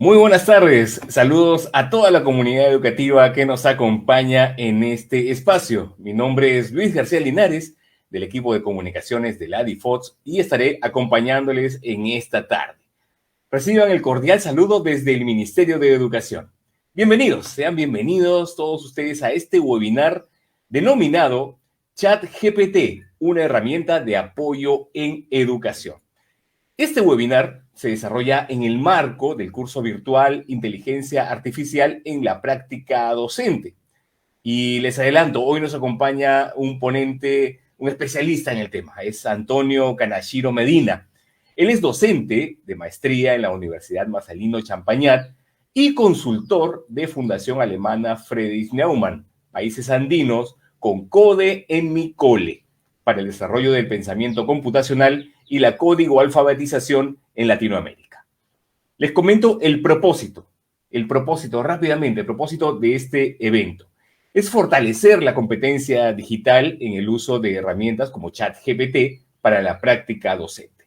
Muy buenas tardes, saludos a toda la comunidad educativa que nos acompaña en este espacio. Mi nombre es Luis García Linares, del equipo de comunicaciones de la ADIFOTS, y estaré acompañándoles en esta tarde. Reciban el cordial saludo desde el Ministerio de Educación. Bienvenidos, sean bienvenidos todos ustedes a este webinar denominado ChatGPT, una herramienta de apoyo en educación. Este webinar se desarrolla en el marco del curso virtual Inteligencia Artificial en la práctica docente. Y les adelanto, hoy nos acompaña un ponente, un especialista en el tema, es Antonio Kanashiro Medina. Él es docente de maestría en la Universidad Marcelino Champagnat y consultor de Fundación Alemana Friedrich Naumann, Países Andinos, con CODE en mi cole, para el desarrollo del pensamiento computacional y la código alfabetización en Latinoamérica. Les comento el propósito rápidamente, el propósito de este evento. Es fortalecer la competencia digital en el uso de herramientas como ChatGPT para la práctica docente.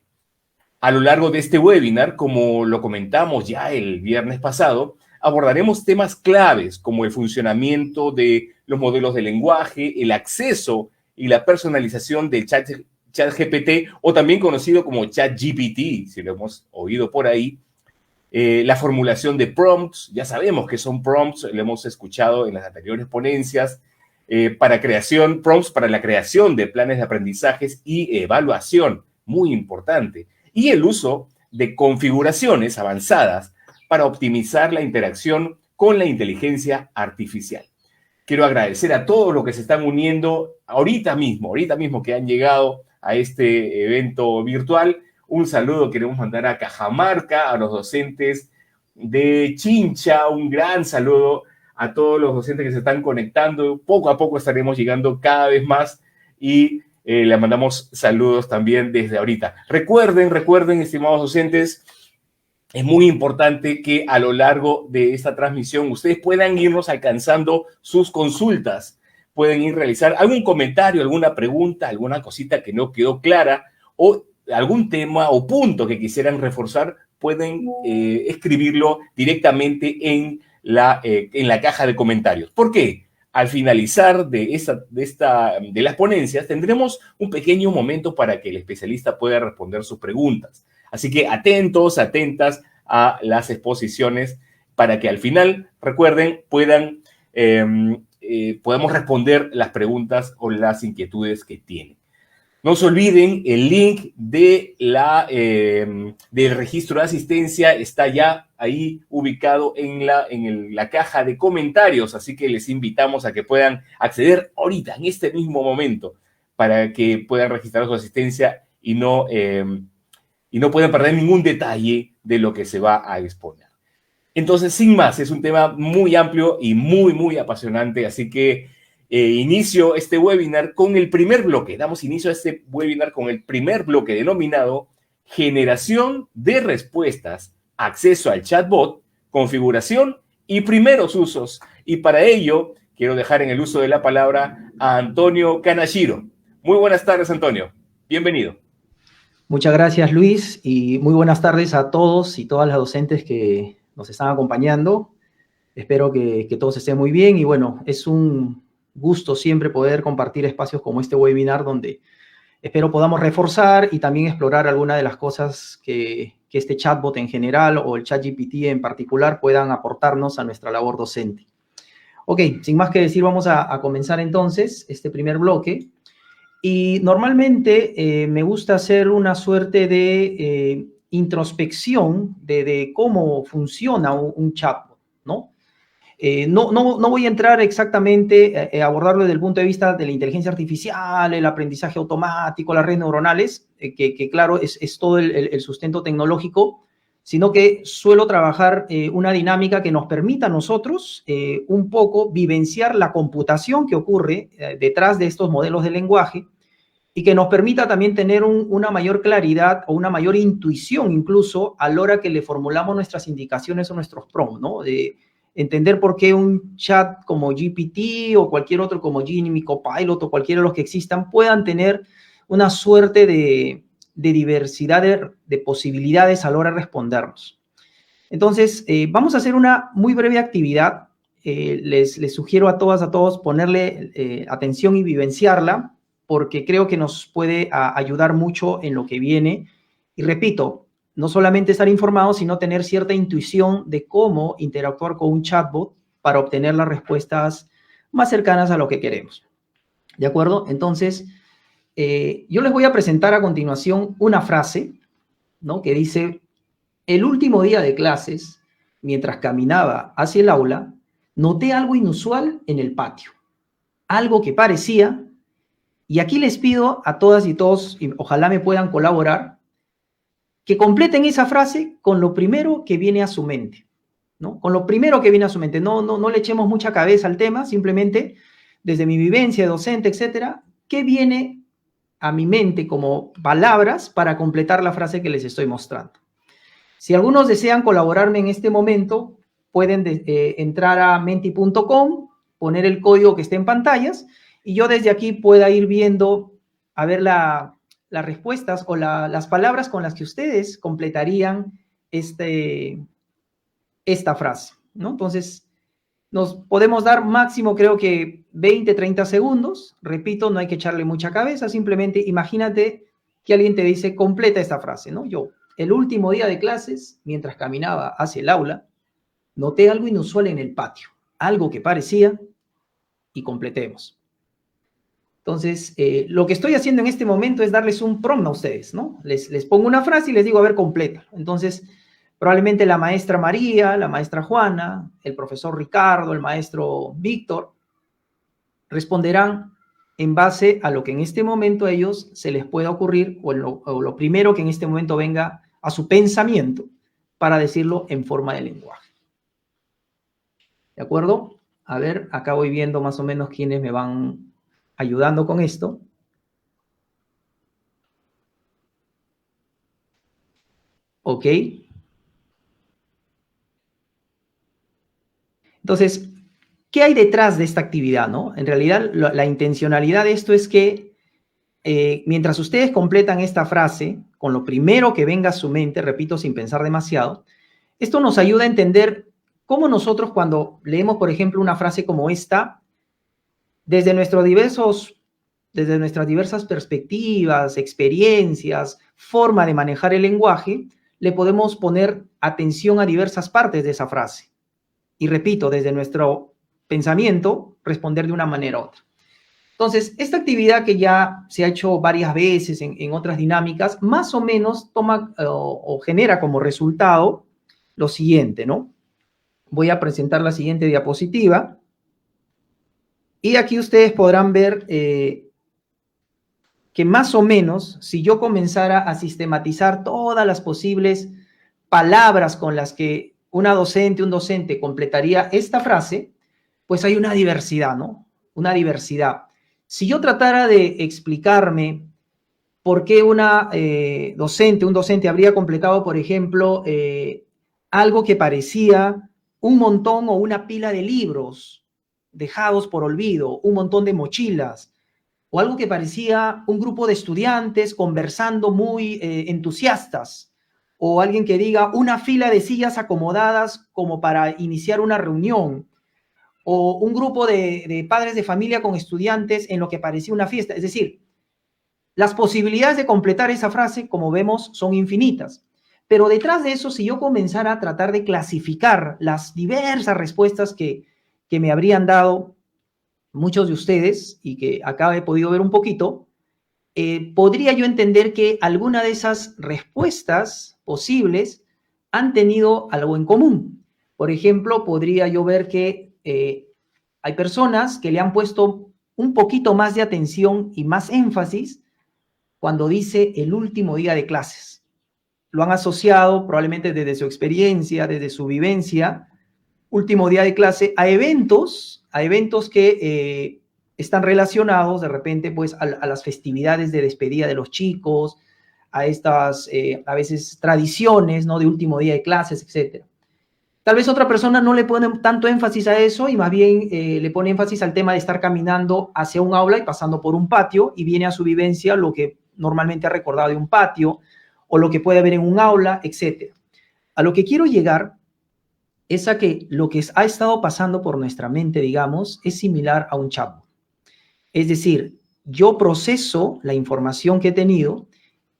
A lo largo de este webinar, como lo comentamos ya el viernes pasado, abordaremos temas claves como el funcionamiento de los modelos de lenguaje, el acceso y la personalización del ChatGPT, o también conocido como ChatGPT, si lo hemos oído por ahí, la formulación de prompts, ya sabemos que son prompts, lo hemos escuchado en las anteriores ponencias, prompts para la creación de planes de aprendizajes y evaluación, muy importante, y el uso de configuraciones avanzadas para optimizar la interacción con la inteligencia artificial. Quiero agradecer a todos los que se están uniendo ahorita mismo que han llegado a este evento virtual. Un saludo queremos mandar a Cajamarca, a los docentes de Chincha, un gran saludo a todos los docentes que se están conectando. Poco a poco estaremos llegando cada vez más y le mandamos saludos también desde ahorita. Recuerden, estimados docentes, es muy importante que a lo largo de esta transmisión ustedes puedan irnos alcanzando sus consultas, pueden ir a realizar algún comentario, alguna pregunta, alguna cosita que no quedó clara o algún tema o punto que quisieran reforzar, pueden escribirlo directamente en la caja de comentarios. ¿Por qué? Al finalizar de las ponencias tendremos un pequeño momento para que el especialista pueda responder sus preguntas. Así que atentos, atentas a las exposiciones para que al final, recuerden, podamos responder las preguntas o las inquietudes que tienen. No se olviden, el link del registro de asistencia está ya ahí ubicado en la caja de comentarios, así que les invitamos a que puedan acceder ahorita, en este mismo momento, para que puedan registrar su asistencia y no pueden perder ningún detalle de lo que se va a exponer. Entonces, sin más, es un tema muy amplio y muy apasionante, así que inicio este webinar con el primer bloque. Damos inicio a este webinar con el primer bloque denominado Generación de respuestas, acceso al chatbot, configuración y primeros usos. Y para ello, quiero dejar en el uso de la palabra a Antonio Kanashiro. Muy buenas tardes, Antonio. Bienvenido. Muchas gracias, Luis, y muy buenas tardes a todos y todas las docentes que nos están acompañando. Espero que todos estén muy bien y bueno, es un gusto siempre poder compartir espacios como este webinar donde espero podamos reforzar y también explorar algunas de las cosas que este chatbot en general o el ChatGPT en particular puedan aportarnos a nuestra labor docente. Ok, sin más que decir, vamos a comenzar entonces este primer bloque. Y normalmente me gusta hacer una suerte de introspección de cómo funciona un chatbot, ¿no? No voy a entrar exactamente a abordarlo desde el punto de vista de la inteligencia artificial, el aprendizaje automático, las redes neuronales, que claro, es todo el sustento tecnológico, sino que suelo trabajar una dinámica que nos permita a nosotros un poco vivenciar la computación que ocurre detrás de estos modelos de lenguaje y que nos permita también tener una mayor claridad o una mayor intuición incluso a la hora que le formulamos nuestras indicaciones o nuestros prompts, ¿no? De entender por qué un chat como GPT o cualquier otro como Genie, Copilot o cualquiera de los que existan puedan tener una suerte de diversidad de posibilidades a la hora de respondernos. Entonces, vamos a hacer una muy breve actividad. Les sugiero a todos ponerle atención y vivenciarla, porque creo que nos puede ayudar mucho en lo que viene. Y repito, no solamente estar informados, sino tener cierta intuición de cómo interactuar con un chatbot para obtener las respuestas más cercanas a lo que queremos. ¿De acuerdo? Entonces, yo les voy a presentar a continuación una frase, ¿no?, que dice: el último día de clases, mientras caminaba hacia el aula, noté algo inusual en el patio. Algo que parecía, y aquí les pido a todas y todos, y ojalá me puedan colaborar, que completen esa frase con lo primero que viene a su mente, ¿no? Con lo primero que viene a su mente. No le echemos mucha cabeza al tema, simplemente desde mi vivencia de docente, etcétera, ¿qué viene a mi mente como palabras para completar la frase que les estoy mostrando? Si algunos desean colaborarme en este momento, pueden entrar a menti.com, poner el código que esté en pantallas, y yo desde aquí pueda ir viendo, a ver las respuestas o las palabras con las que ustedes completarían esta frase, ¿no? Entonces, nos podemos dar máximo, creo que 20, 30 segundos. Repito, no hay que echarle mucha cabeza, simplemente imagínate que alguien te dice: completa esta frase, ¿no? Yo, el último día de clases, mientras caminaba hacia el aula, noté algo inusual en el patio, algo que parecía, y completemos. Entonces, lo que estoy haciendo en este momento es darles un prompt a ustedes, ¿no? Les pongo una frase y les digo: a ver, completa. Entonces, probablemente la maestra María, la maestra Juana, el profesor Ricardo, el maestro Víctor, responderán en base a lo que en este momento a ellos se les pueda ocurrir, o lo primero que en este momento venga a su pensamiento, para decirlo en forma de lenguaje. ¿De acuerdo? A ver, acá voy viendo más o menos quiénes me van ayudando con esto. Ok. Entonces, ¿qué hay detrás de esta actividad, no? En realidad, la intencionalidad de esto es que mientras ustedes completan esta frase con lo primero que venga a su mente, repito, sin pensar demasiado, esto nos ayuda a entender cómo nosotros, cuando leemos, por ejemplo, una frase como esta, desde nuestras diversas perspectivas, experiencias, forma de manejar el lenguaje, le podemos poner atención a diversas partes de esa frase. Y repito, desde nuestro pensamiento, responder de una manera u otra. Entonces, esta actividad, que ya se ha hecho varias veces en otras dinámicas, más o menos toma o genera como resultado lo siguiente, ¿no? Voy a presentar la siguiente diapositiva. Y aquí ustedes podrán ver que más o menos, si yo comenzara a sistematizar todas las posibles palabras con las que un docente completaría esta frase, pues hay una diversidad, ¿no? Una diversidad. Si yo tratara de explicarme por qué un docente habría completado, por ejemplo, algo que parecía un montón o una pila de libros dejados por olvido, un montón de mochilas, o algo que parecía un grupo de estudiantes conversando muy entusiastas, o alguien que diga una fila de sillas acomodadas como para iniciar una reunión, o un grupo de padres de familia con estudiantes en lo que parecía una fiesta. Es decir, las posibilidades de completar esa frase, como vemos, son infinitas. Pero detrás de eso, si yo comenzara a tratar de clasificar las diversas respuestas que me habrían dado muchos de ustedes, y que acá he podido ver un poquito, podría yo entender que alguna de esas respuestas posibles han tenido algo en común. Por ejemplo, podría yo ver que hay personas que le han puesto un poquito más de atención y más énfasis cuando dice el último día de clases. Lo han asociado probablemente desde su experiencia, desde su vivencia, último día de clase, a eventos que están relacionados de repente pues a las festividades de despedida de los chicos, a estas a veces tradiciones, ¿no?, de último día de clases, etc. Tal vez otra persona no le pone tanto énfasis a eso y más bien le pone énfasis al tema de estar caminando hacia un aula y pasando por un patio, y viene a su vivencia lo que normalmente ha recordado de un patio o lo que puede haber en un aula, etc. A lo que quiero llegar es a que lo que ha estado pasando por nuestra mente, digamos, es similar a un chatbot. Es decir, yo proceso la información que he tenido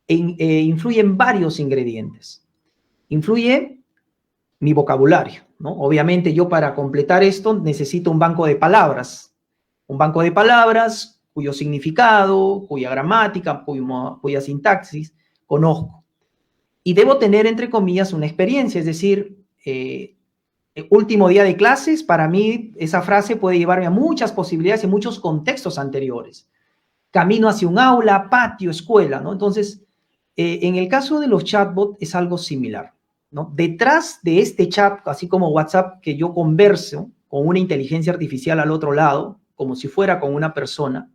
influyen varios ingredientes. Influye mi vocabulario, ¿no? Obviamente yo para completar esto necesito un banco de palabras cuyo significado, cuya gramática, cuya sintaxis conozco. Y debo tener, entre comillas, una experiencia, es decir, último día de clases, para mí esa frase puede llevarme a muchas posibilidades y muchos contextos anteriores. Camino hacia un aula, patio, escuela, ¿no? Entonces, en el caso de los chatbots es algo similar, ¿no? Detrás de este chat, así como WhatsApp, que yo converso con una inteligencia artificial al otro lado, como si fuera con una persona,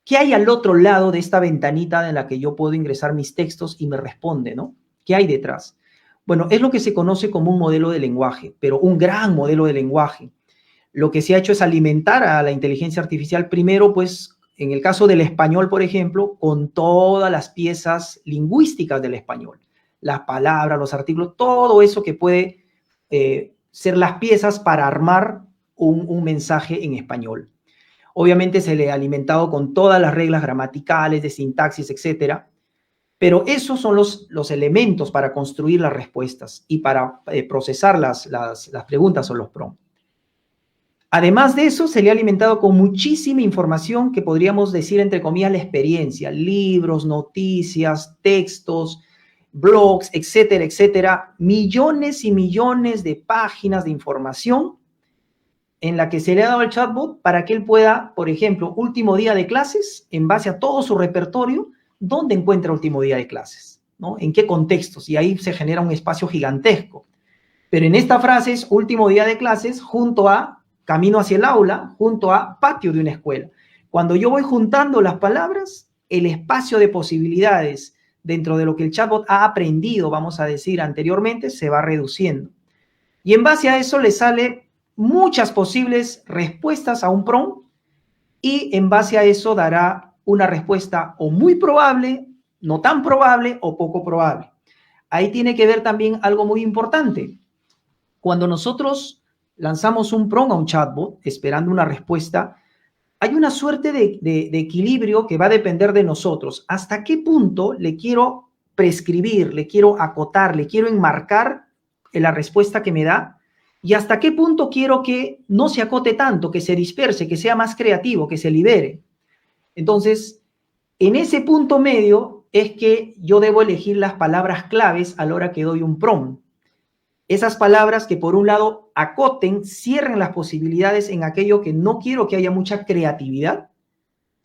¿qué hay al otro lado de esta ventanita en la que yo puedo ingresar mis textos y me responde, ¿no? ¿Qué hay detrás? Bueno, es lo que se conoce como un modelo de lenguaje, pero un gran modelo de lenguaje. Lo que se ha hecho es alimentar a la inteligencia artificial primero, pues, en el caso del español, por ejemplo, con todas las piezas lingüísticas del español, las palabras, los artículos, todo eso que puede ser las piezas para armar un mensaje en español. Obviamente se le ha alimentado con todas las reglas gramaticales, de sintaxis, etcétera, pero esos son los elementos para construir las respuestas y para procesar las preguntas o los prompts. Además de eso, se le ha alimentado con muchísima información que podríamos decir, entre comillas, la experiencia, libros, noticias, textos, blogs, etcétera, etcétera, millones y millones de páginas de información en la que se le ha dado al chatbot para que él pueda, por ejemplo, último día de clases, en base a todo su repertorio, ¿dónde encuentra último día de clases? ¿No? ¿En qué contextos? Y ahí se genera un espacio gigantesco. Pero en esta frase es último día de clases junto a camino hacia el aula, junto a patio de una escuela. Cuando yo voy juntando las palabras, el espacio de posibilidades dentro de lo que el chatbot ha aprendido, vamos a decir, anteriormente, se va reduciendo. Y en base a eso le sale muchas posibles respuestas a un prompt y en base a eso dará una respuesta o muy probable, no tan probable o poco probable. Ahí tiene que ver también algo muy importante. Cuando nosotros lanzamos un prompt a un chatbot esperando una respuesta, hay una suerte de equilibrio que va a depender de nosotros. ¿Hasta qué punto le quiero prescribir, le quiero acotar, le quiero enmarcar la respuesta que me da? ¿Y hasta qué punto quiero que no se acote tanto, que se disperse, que sea más creativo, que se libere? Entonces, en ese punto medio es que yo debo elegir las palabras claves a la hora que doy un prompt. Esas palabras que por un lado acoten, cierren las posibilidades en aquello que no quiero que haya mucha creatividad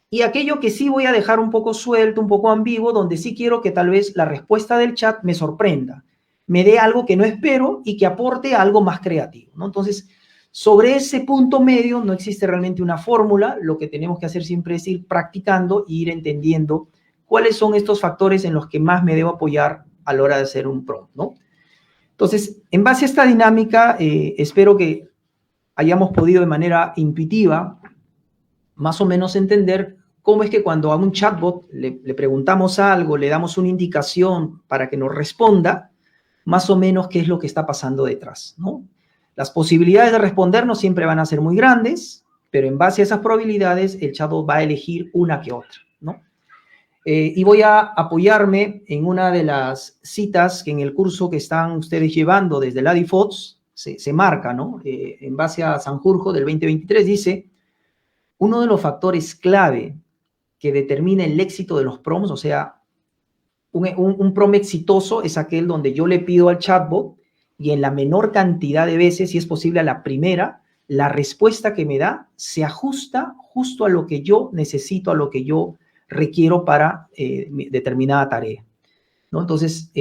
y aquello que sí voy a dejar un poco suelto, un poco ambiguo, donde sí quiero que tal vez la respuesta del chat me sorprenda, me dé algo que no espero y que aporte algo más creativo, ¿no? Entonces, sobre ese punto medio no existe realmente una fórmula, lo que tenemos que hacer siempre es ir practicando e ir entendiendo cuáles son estos factores en los que más me debo apoyar a la hora de hacer un prompt, ¿no? Entonces, en base a esta dinámica, espero que hayamos podido de manera intuitiva más o menos entender cómo es que cuando a un chatbot le preguntamos algo, le damos una indicación para que nos responda, más o menos qué es lo que está pasando detrás, ¿no? Las posibilidades de respondernos siempre van a ser muy grandes, pero en base a esas probabilidades, el chatbot va a elegir una que otra, ¿no? Y voy a apoyarme en una de las citas que en el curso que están ustedes llevando desde la DIFOTS se marca, ¿no? En base a Sanjurjo del 2023 dice, uno de los factores clave que determina el éxito de los prompts, o sea, un prompt exitoso es aquel donde yo le pido al chatbot y en la menor cantidad de veces, si es posible a la primera, la respuesta que me da se ajusta justo a lo que yo necesito, a lo que yo requiero para determinada tarea, ¿no? Entonces,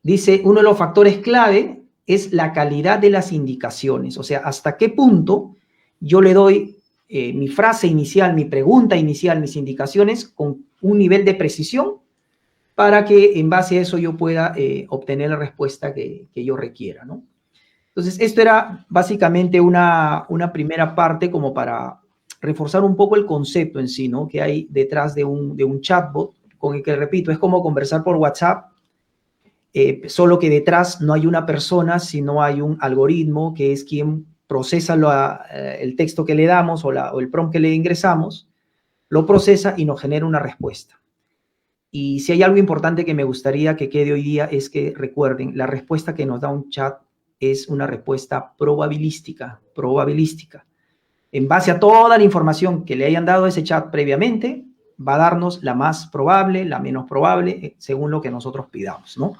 dice, uno de los factores clave es la calidad de las indicaciones, o sea, hasta qué punto yo le doy mi frase inicial, mi pregunta inicial, mis indicaciones con un nivel de precisión para que en base a eso yo pueda obtener la respuesta que yo requiera, ¿no? Entonces, esto era básicamente una primera parte como para reforzar un poco el concepto en sí, ¿no? Que hay detrás de un chatbot, con el que, repito, es como conversar por WhatsApp. solo que detrás no hay una persona, sino hay un algoritmo que es quien procesa el texto que le damos o el prompt que le ingresamos, lo procesa y nos genera una respuesta. Y si hay algo importante que me gustaría que quede hoy día es que recuerden, la respuesta que nos da un chat es una respuesta probabilística. En base a toda la información que le hayan dado a ese chat previamente, va a darnos la más probable, la menos probable, según lo que nosotros pidamos, ¿no?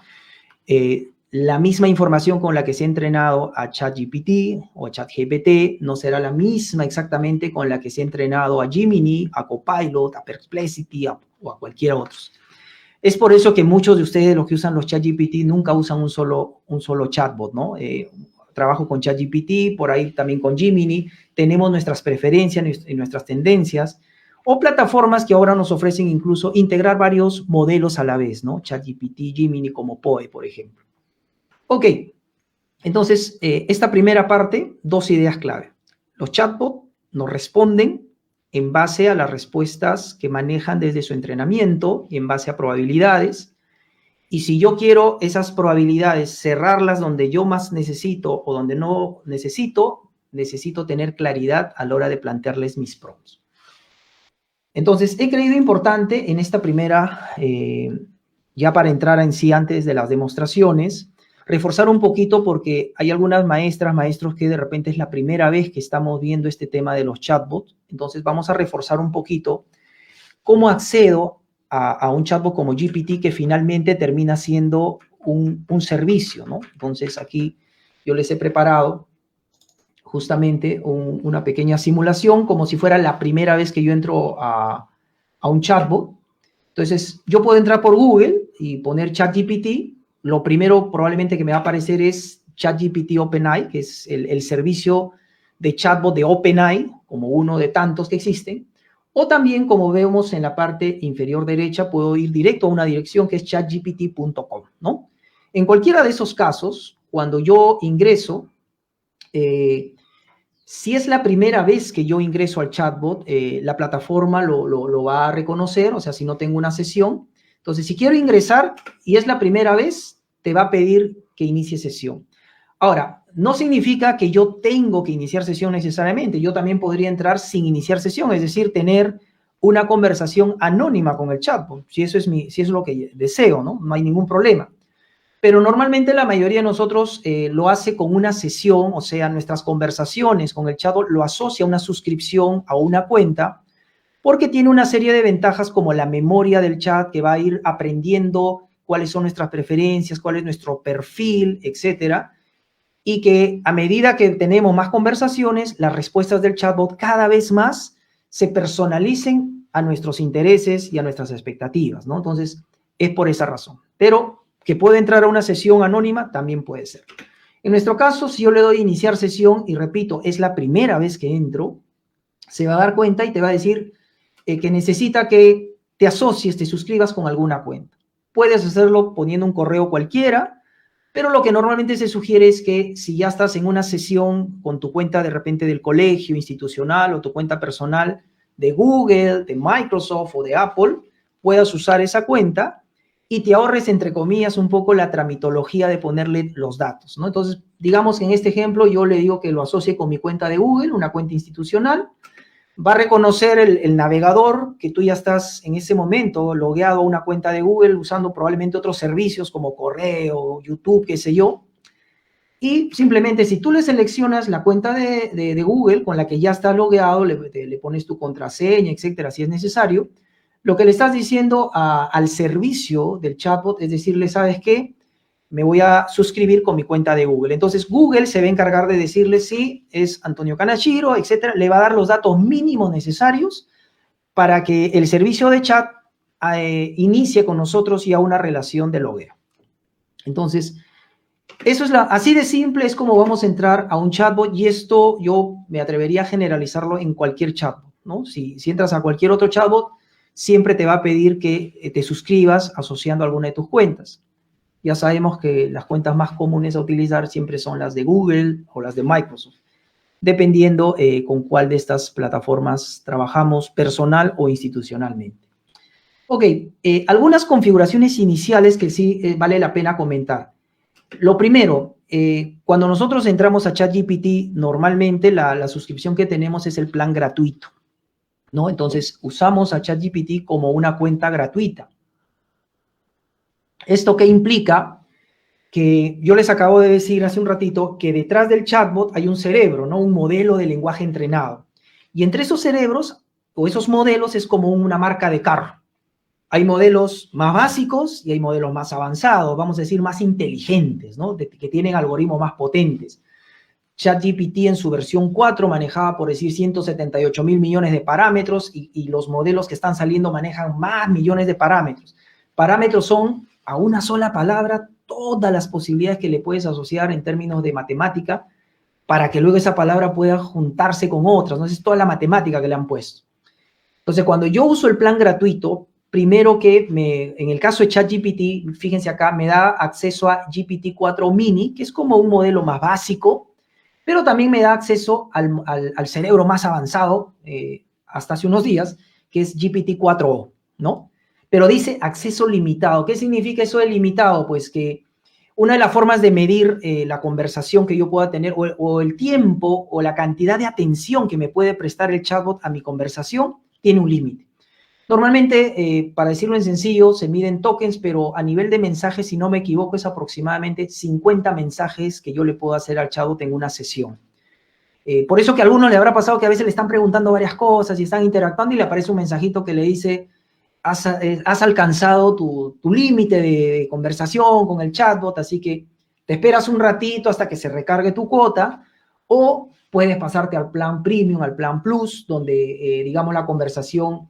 La misma información con la que se ha entrenado a ChatGPT o a ChatGPT no será la misma exactamente con la que se ha entrenado a Gemini, a Copilot, a Perplexity o a cualquier otro. Es por eso que muchos de ustedes, los que usan los ChatGPT, nunca usan un solo chatbot, ¿no? Trabajo con ChatGPT, por ahí también con Gemini, tenemos nuestras preferencias y nuestras tendencias, o plataformas que ahora nos ofrecen incluso integrar varios modelos a la vez, ¿no? ChatGPT, Gemini, como Poe, por ejemplo. Ok, entonces, esta primera parte, dos ideas clave. Los chatbots nos responden en base a las respuestas que manejan desde su entrenamiento y en base a probabilidades. Y si yo quiero esas probabilidades cerrarlas donde yo más necesito o donde no necesito tener claridad a la hora de plantearles mis prompts. Entonces, he creído importante en esta primera, ya para entrar en sí antes de las demostraciones, reforzar un poquito porque hay algunas maestras, maestros que de repente es la primera vez que estamos viendo este tema de los chatbots. Entonces vamos a reforzar un poquito cómo accedo a un chatbot como GPT que finalmente termina siendo un servicio, ¿no? Entonces aquí yo les he preparado justamente una pequeña simulación como si fuera la primera vez que yo entro a un chatbot. Entonces yo puedo entrar por Google y poner ChatGPT. Lo primero probablemente que me va a aparecer es ChatGPT OpenAI, que es el servicio de chatbot de OpenAI, como uno de tantos que existen. O también, como vemos en la parte inferior derecha, puedo ir directo a una dirección que es chatgpt.com, ¿no? En cualquiera de esos casos, cuando yo ingreso, si es la primera vez que yo ingreso al chatbot, la plataforma lo va a reconocer, o sea, si no tengo una sesión. Entonces, si quiero ingresar y es la primera vez, te va a pedir que inicie sesión. Ahora, no significa que yo tengo que iniciar sesión necesariamente. Yo también podría entrar sin iniciar sesión, es decir, tener una conversación anónima con el chatbot, si eso es lo que deseo, ¿no? No hay ningún problema. Pero normalmente la mayoría de nosotros lo hace con una sesión, o sea, nuestras conversaciones con el chatbot lo asocia a una suscripción a una cuenta, porque tiene una serie de ventajas como la memoria del chat que va a ir aprendiendo cuáles son nuestras preferencias, cuál es nuestro perfil, etcétera, y que a medida que tenemos más conversaciones, las respuestas del chatbot cada vez más se personalicen a nuestros intereses y a nuestras expectativas, ¿no? Entonces, es por esa razón. Pero que puede entrar a una sesión anónima, también puede ser. En nuestro caso, si yo le doy iniciar sesión, y repito, es la primera vez que entro, se va a dar cuenta y te va a decir que necesita que te asocies, te suscribas con alguna cuenta. Puedes hacerlo poniendo un correo cualquiera, pero lo que normalmente se sugiere es que si ya estás en una sesión con tu cuenta de repente del colegio institucional o tu cuenta personal de Google, de Microsoft o de Apple, puedas usar esa cuenta y te ahorres, entre comillas, un poco la tramitología de ponerle los datos, ¿no? Entonces, digamos que en este ejemplo yo le digo que lo asocie con mi cuenta de Google, una cuenta institucional. Va a reconocer el navegador que tú ya estás en ese momento logueado a una cuenta de Google usando probablemente otros servicios como correo, YouTube, qué sé yo. Y simplemente si tú le seleccionas la cuenta de Google con la que ya está logueado, le pones tu contraseña, etcétera, si es necesario, lo que le estás diciendo al servicio del chatbot es decirle, ¿sabes qué? Me voy a suscribir con mi cuenta de Google. Entonces, Google se va a encargar de decirle si es Antonio Kanashiro, etcétera. Le va a dar los datos mínimos necesarios para que el servicio de chat inicie con nosotros ya una relación de logueo. Entonces, eso es así de simple es como vamos a entrar a un chatbot y esto yo me atrevería a generalizarlo en cualquier chatbot, ¿no? Si entras a cualquier otro chatbot, siempre te va a pedir que te suscribas asociando alguna de tus cuentas. Ya sabemos que las cuentas más comunes a utilizar siempre son las de Google o las de Microsoft, dependiendo con cuál de estas plataformas trabajamos personal o institucionalmente. Ok, algunas configuraciones iniciales que sí vale la pena comentar. Lo primero, cuando nosotros entramos a ChatGPT, normalmente la suscripción que tenemos es el plan gratuito, ¿no? Entonces, usamos a ChatGPT como una cuenta gratuita. ¿Esto qué implica? Que yo les acabo de decir hace un ratito que detrás del chatbot hay un cerebro, ¿no? Un modelo de lenguaje entrenado. Y entre esos cerebros o esos modelos es como una marca de carro. Hay modelos más básicos y hay modelos más avanzados, vamos a decir más inteligentes, ¿no? Que tienen algoritmos más potentes. ChatGPT en su versión 4 manejaba, por decir, 178 mil millones de parámetros y los modelos que están saliendo manejan más millones de parámetros. Parámetros son a una sola palabra todas las posibilidades que le puedes asociar en términos de matemática para que luego esa palabra pueda juntarse con otras, ¿no? Es toda la matemática que le han puesto. Entonces, cuando yo uso el plan gratuito, primero que en el caso de ChatGPT, fíjense acá, me da acceso a GPT-4 Mini, que es como un modelo más básico, pero también me da acceso al cerebro más avanzado, hasta hace unos días, que es GPT-4o, ¿no? Pero dice acceso limitado. ¿Qué significa eso de limitado? Pues que una de las formas de medir la conversación que yo pueda tener o el tiempo o la cantidad de atención que me puede prestar el chatbot a mi conversación tiene un límite. Normalmente, para decirlo en sencillo, se miden tokens, pero a nivel de mensajes, si no me equivoco, es aproximadamente 50 mensajes que yo le puedo hacer al chatbot en una sesión. Por eso que a algunos le habrá pasado que a veces le están preguntando varias cosas y están interactuando y le aparece un mensajito que le dice, has alcanzado tu límite de conversación con el chatbot, así que te esperas un ratito hasta que se recargue tu cuota, o puedes pasarte al plan premium, al plan plus, donde, digamos, la conversación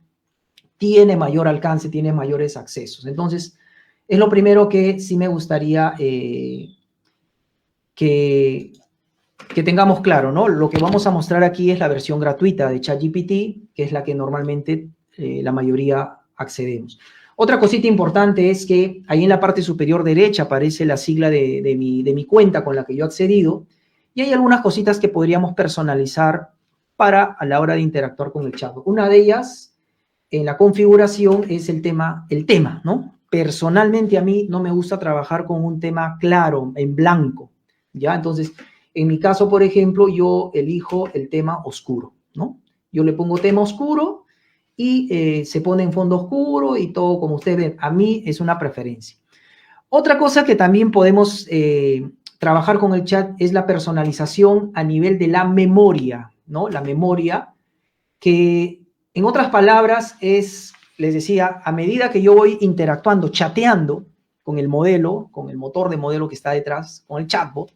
tiene mayor alcance, tiene mayores accesos. Entonces, es lo primero que sí me gustaría que tengamos claro, ¿no? Lo que vamos a mostrar aquí es la versión gratuita de ChatGPT, que es la que normalmente la mayoría accedemos. Otra cosita importante es que ahí en la parte superior derecha aparece la sigla de mi cuenta con la que yo he accedido, y hay algunas cositas que podríamos personalizar para a la hora de interactuar con el chat. Una de ellas en la configuración es el tema, ¿no? Personalmente a mí no me gusta trabajar con un tema claro, en blanco, ¿ya? Entonces, en mi caso, por ejemplo, yo elijo el tema oscuro, ¿no? Yo le pongo tema oscuro y se pone en fondo oscuro y todo como ustedes ven. A mí es una preferencia. Otra cosa que también podemos trabajar con el chat es la personalización a nivel de la memoria, ¿no? La memoria que, en otras palabras, es, les decía, a medida que yo voy interactuando, chateando con el modelo, con el motor de modelo que está detrás, con el chatbot,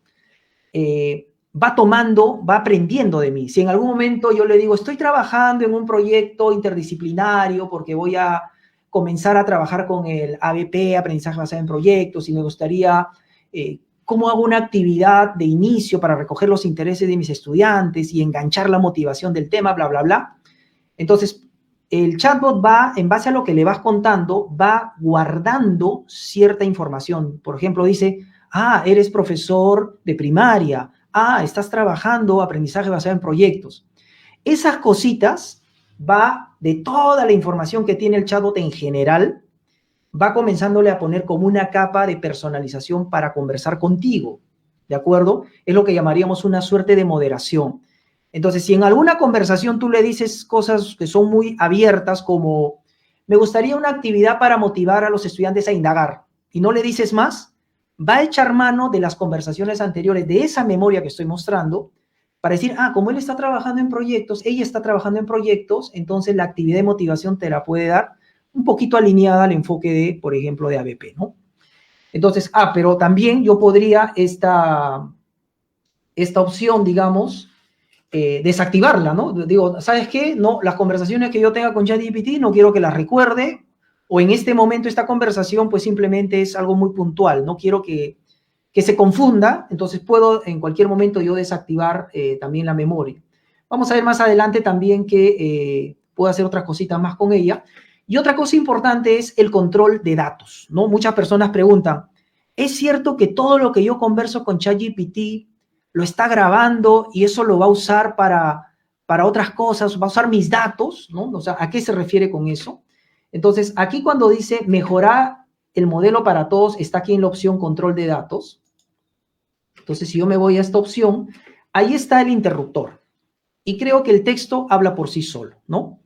va aprendiendo de mí. Si en algún momento yo le digo, estoy trabajando en un proyecto interdisciplinario porque voy a comenzar a trabajar con el ABP, aprendizaje basado en proyectos, y me gustaría, cómo hago una actividad de inicio para recoger los intereses de mis estudiantes y enganchar la motivación del tema, bla, bla, bla. Entonces, el chatbot va, en base a lo que le vas contando, va guardando cierta información. Por ejemplo, dice, eres profesor de primaria. Estás trabajando aprendizaje basado en proyectos. Esas cositas va de toda la información que tiene el chatbot en general, va comenzándole a poner como una capa de personalización para conversar contigo, ¿de acuerdo? Es lo que llamaríamos una suerte de moderación. Entonces, si en alguna conversación tú le dices cosas que son muy abiertas, como me gustaría una actividad para motivar a los estudiantes a indagar, y no le dices más, va a echar mano de las conversaciones anteriores, de esa memoria que estoy mostrando, para decir, como él está trabajando en proyectos, ella está trabajando en proyectos, entonces la actividad de motivación te la puede dar un poquito alineada al enfoque de, por ejemplo, de ABP, ¿no? Entonces, pero también yo podría esta opción, digamos, desactivarla, ¿no? Digo, ¿sabes qué? No, las conversaciones que yo tenga con ChatGPT no quiero que las recuerde, o en este momento esta conversación pues simplemente es algo muy puntual, no quiero que se confunda, entonces puedo en cualquier momento yo desactivar también la memoria. Vamos a ver más adelante también que puedo hacer otras cositas más con ella. Y otra cosa importante es el control de datos, ¿no? Muchas personas preguntan, ¿es cierto que todo lo que yo converso con ChatGPT lo está grabando y eso lo va a usar para otras cosas, va a usar mis datos, ¿no? O sea, ¿a qué se refiere con eso? Entonces, aquí cuando dice mejorar el modelo para todos, está aquí en la opción control de datos. Entonces, si yo me voy a esta opción, ahí está el interruptor. Y creo que el texto habla por sí solo, ¿no?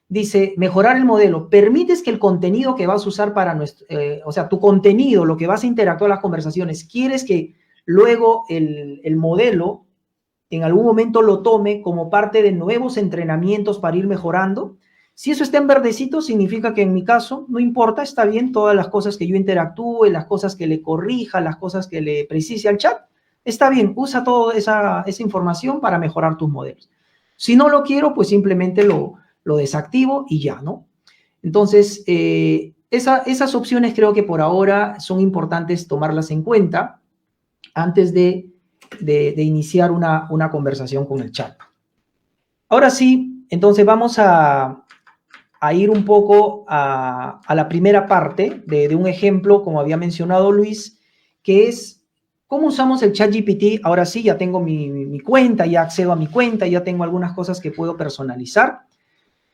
Dice, mejorar el modelo. Permites que el contenido que vas a usar para nuestro, o sea, tu contenido, lo que vas a interactuar en las conversaciones, quieres que luego el modelo en algún momento lo tome como parte de nuevos entrenamientos para ir mejorando. Si eso está en verdecito, significa que en mi caso, no importa, está bien todas las cosas que yo interactúe, las cosas que le corrija, las cosas que le precise al chat. Está bien, usa toda esa información para mejorar tus modelos. Si no lo quiero, pues simplemente lo desactivo y ya, ¿no? Entonces, esas opciones creo que por ahora son importantes tomarlas en cuenta antes de iniciar una conversación con el chat. Ahora sí, entonces vamos a ir un poco a la primera parte de un ejemplo, como había mencionado Luis, que es cómo usamos el ChatGPT. Ahora sí, ya tengo mi cuenta, ya accedo a mi cuenta, ya tengo algunas cosas que puedo personalizar.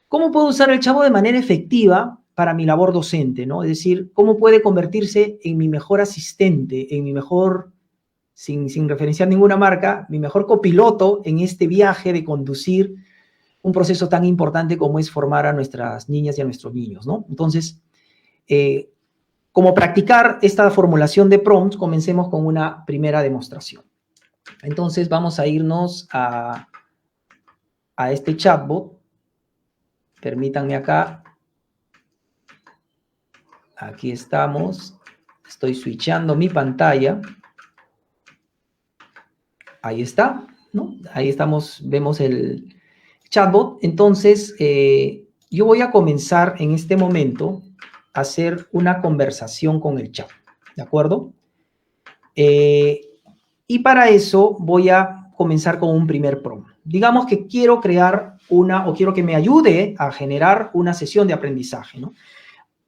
¿Cómo puedo usar el Chatbot de manera efectiva para mi labor docente, ¿no? Es decir, cómo puede convertirse en mi mejor asistente, en mi mejor, sin referenciar ninguna marca, mi mejor copiloto en este viaje de conducir un proceso tan importante como es formar a nuestras niñas y a nuestros niños, ¿no? Entonces, como practicar esta formulación de prompts, comencemos con una primera demostración. Entonces, vamos a irnos a este chatbot. Permítanme acá. Aquí estamos. Estoy switchando mi pantalla. Ahí está, ¿no? Ahí estamos, vemos el chatbot. Entonces, yo voy a comenzar en este momento a hacer una conversación con el chat, ¿de acuerdo? Y para eso voy a comenzar con un primer prompt. Digamos que quiero crear o quiero que me ayude a generar una sesión de aprendizaje, ¿no?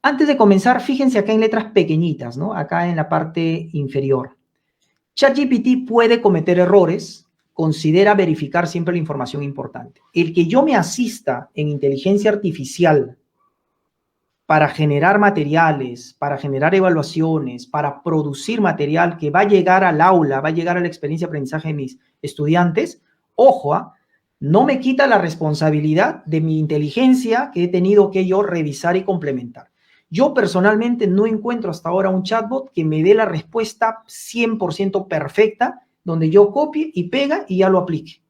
Antes de comenzar, fíjense acá en letras pequeñitas, ¿no? Acá en la parte inferior. ChatGPT puede cometer errores, considera verificar siempre la información importante. El que yo me asista en inteligencia artificial para generar materiales, para generar evaluaciones, para producir material que va a llegar al aula, va a llegar a la experiencia de aprendizaje de mis estudiantes, ojo, no me quita la responsabilidad de mi inteligencia que he tenido que yo revisar y complementar. Yo personalmente no encuentro hasta ahora un chatbot que me dé la respuesta 100% perfecta, donde yo copie y pega y ya lo aplique.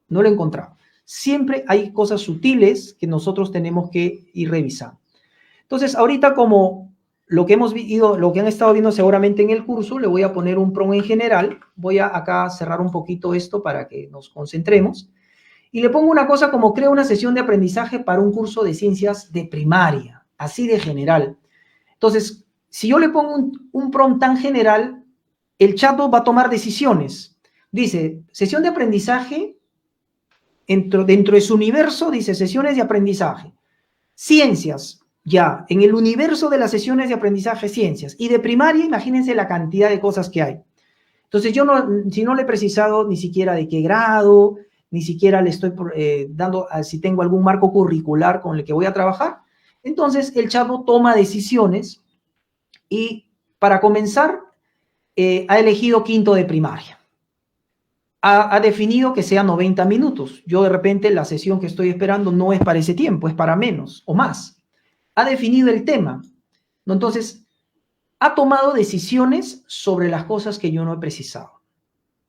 No lo he encontrado. Siempre hay cosas sutiles que nosotros tenemos que ir revisando. Entonces, ahorita como lo que han estado viendo seguramente en el curso, le voy a poner un prompt en general. Voy a acá cerrar un poquito esto para que nos concentremos. Y le pongo una cosa como crea una sesión de aprendizaje para un curso de ciencias de primaria, así de general. Entonces, si yo le pongo un prompt tan general, el chatbot va a tomar decisiones. Dice, sesión de aprendizaje, dentro de su universo, dice sesiones de aprendizaje. Ciencias, ya, en el universo de las sesiones de aprendizaje, ciencias. Y de primaria, imagínense la cantidad de cosas que hay. Entonces, yo si no le he precisado ni siquiera de qué grado, ni siquiera le estoy dando si tengo algún marco curricular con el que voy a trabajar, entonces el chatbot toma decisiones y para comenzar ha elegido quinto de primaria. Ha definido que sea 90 minutos. Yo de repente la sesión que estoy esperando no es para ese tiempo, es para menos o más. Ha definido el tema, ¿no? Entonces, ha tomado decisiones sobre las cosas que yo no he precisado.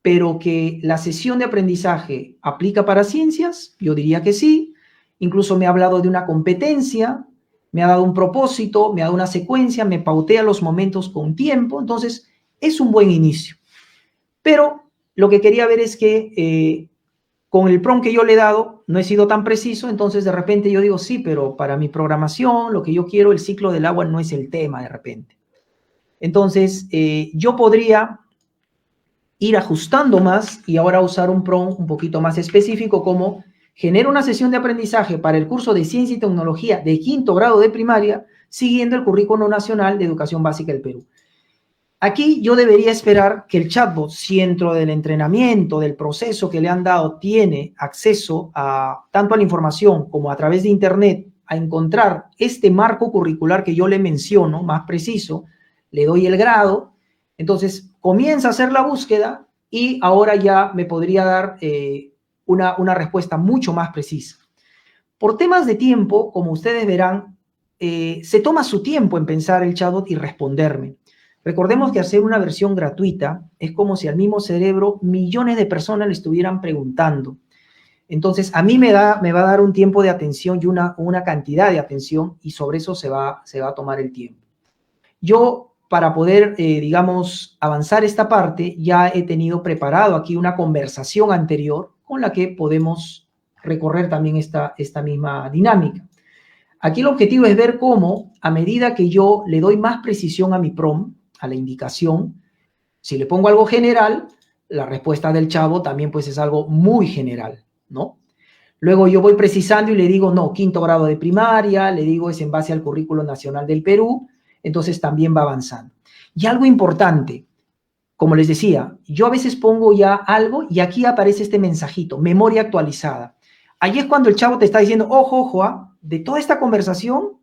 Pero que la sesión de aprendizaje aplica para ciencias, yo diría que sí. Incluso me ha hablado de una competencia, me ha dado un propósito, me ha dado una secuencia, me pautea los momentos con tiempo. Entonces, es un buen inicio. Pero lo que quería ver es que con el prompt que yo le he dado, no he sido tan preciso, entonces de repente yo digo, sí, pero para mi programación, lo que yo quiero, el ciclo del agua no es el tema de repente. Entonces, yo podría ir ajustando más y ahora usar un prompt un poquito más específico como genera una sesión de aprendizaje para el curso de Ciencia y Tecnología de quinto grado de primaria, siguiendo el Currículo Nacional de Educación Básica del Perú. Aquí yo debería esperar que el chatbot, si dentro del entrenamiento, del proceso que le han dado, tiene acceso tanto a la información como a través de Internet a encontrar este marco curricular que yo le menciono, más preciso, le doy el grado, entonces comienza a hacer la búsqueda y ahora ya me podría dar una respuesta mucho más precisa. Por temas de tiempo, como ustedes verán, se toma su tiempo en pensar el chatbot y responderme. Recordemos que hacer una versión gratuita es como si al mismo cerebro millones de personas le estuvieran preguntando. Entonces, a mí me va a dar un tiempo de atención y una cantidad de atención, y sobre eso se va a tomar el tiempo. Yo, para poder, digamos, avanzar esta parte, ya he tenido preparado aquí una conversación anterior con la que podemos recorrer también esta misma dinámica. Aquí el objetivo es ver cómo, a medida que yo le doy más precisión a mi prompt, a la indicación, si le pongo algo general, la respuesta del chavo también pues es algo muy general, ¿no? Luego yo voy precisando y le digo, no, 5º grado de primaria, le digo es en base al Currículo Nacional del Perú, entonces también va avanzando. Y algo importante, como les decía, yo a veces pongo ya algo y aquí aparece este mensajito, memoria actualizada. Ahí es cuando el chavo te está diciendo, ojo, ojo, de toda esta conversación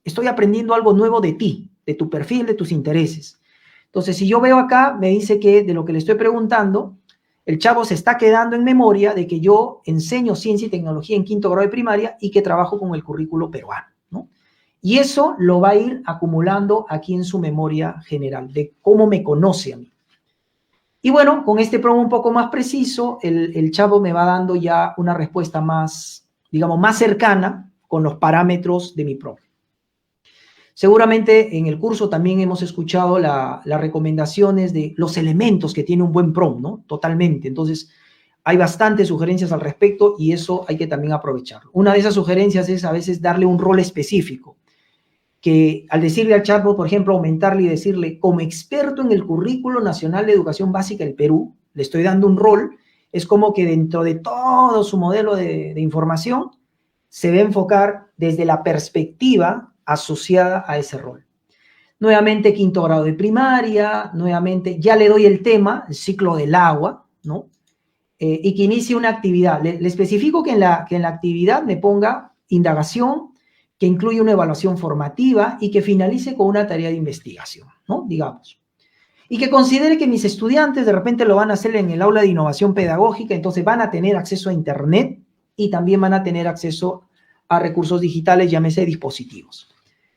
estoy aprendiendo algo nuevo de ti, de tu perfil, de tus intereses. Entonces, si yo veo acá, me dice que de lo que le estoy preguntando, el chavo se está quedando en memoria de que yo enseño ciencia y tecnología en 5º grado de primaria y que trabajo con el currículo peruano, ¿no? Y eso lo va a ir acumulando aquí en su memoria general, de cómo me conoce a mí. Y bueno, con este prompt un poco más preciso, el chavo me va dando ya una respuesta más, digamos, más cercana con los parámetros de mi prompt. Seguramente en el curso también hemos escuchado las recomendaciones de los elementos que tiene un buen prompt, ¿no? Totalmente. Entonces, hay bastantes sugerencias al respecto y eso hay que también aprovecharlo. Una de esas sugerencias es a veces darle un rol específico, que al decirle al chatbot, por ejemplo, aumentarle y decirle, como experto en el Currículo Nacional de Educación Básica del Perú, le estoy dando un rol, es como que dentro de todo su modelo de información, se va a enfocar desde la perspectiva asociada a ese rol. Nuevamente, 5º grado de primaria, nuevamente, ya le doy el tema, el ciclo del agua, ¿no? Y que inicie una actividad. Le especifico que en la actividad me ponga indagación, que incluye una evaluación formativa y que finalice con una tarea de investigación, ¿no? Digamos. Y que considere que mis estudiantes de repente lo van a hacer en el aula de innovación pedagógica, entonces van a tener acceso a Internet y también van a tener acceso a recursos digitales, llámese dispositivos.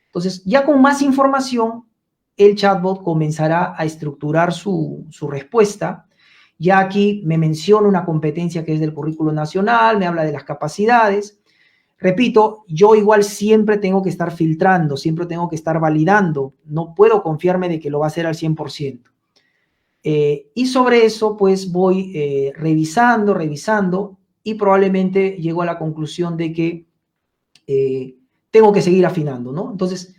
Entonces, ya con más información, el chatbot comenzará a estructurar su respuesta. Ya aquí me menciona una competencia que es del Currículo Nacional, me habla de las capacidades. Repito, yo igual siempre tengo que estar filtrando, siempre tengo que estar validando. No puedo confiarme de que lo va a hacer al 100%. Y sobre eso, pues voy revisando y probablemente llego a la conclusión de que tengo que seguir afinando, ¿no? Entonces,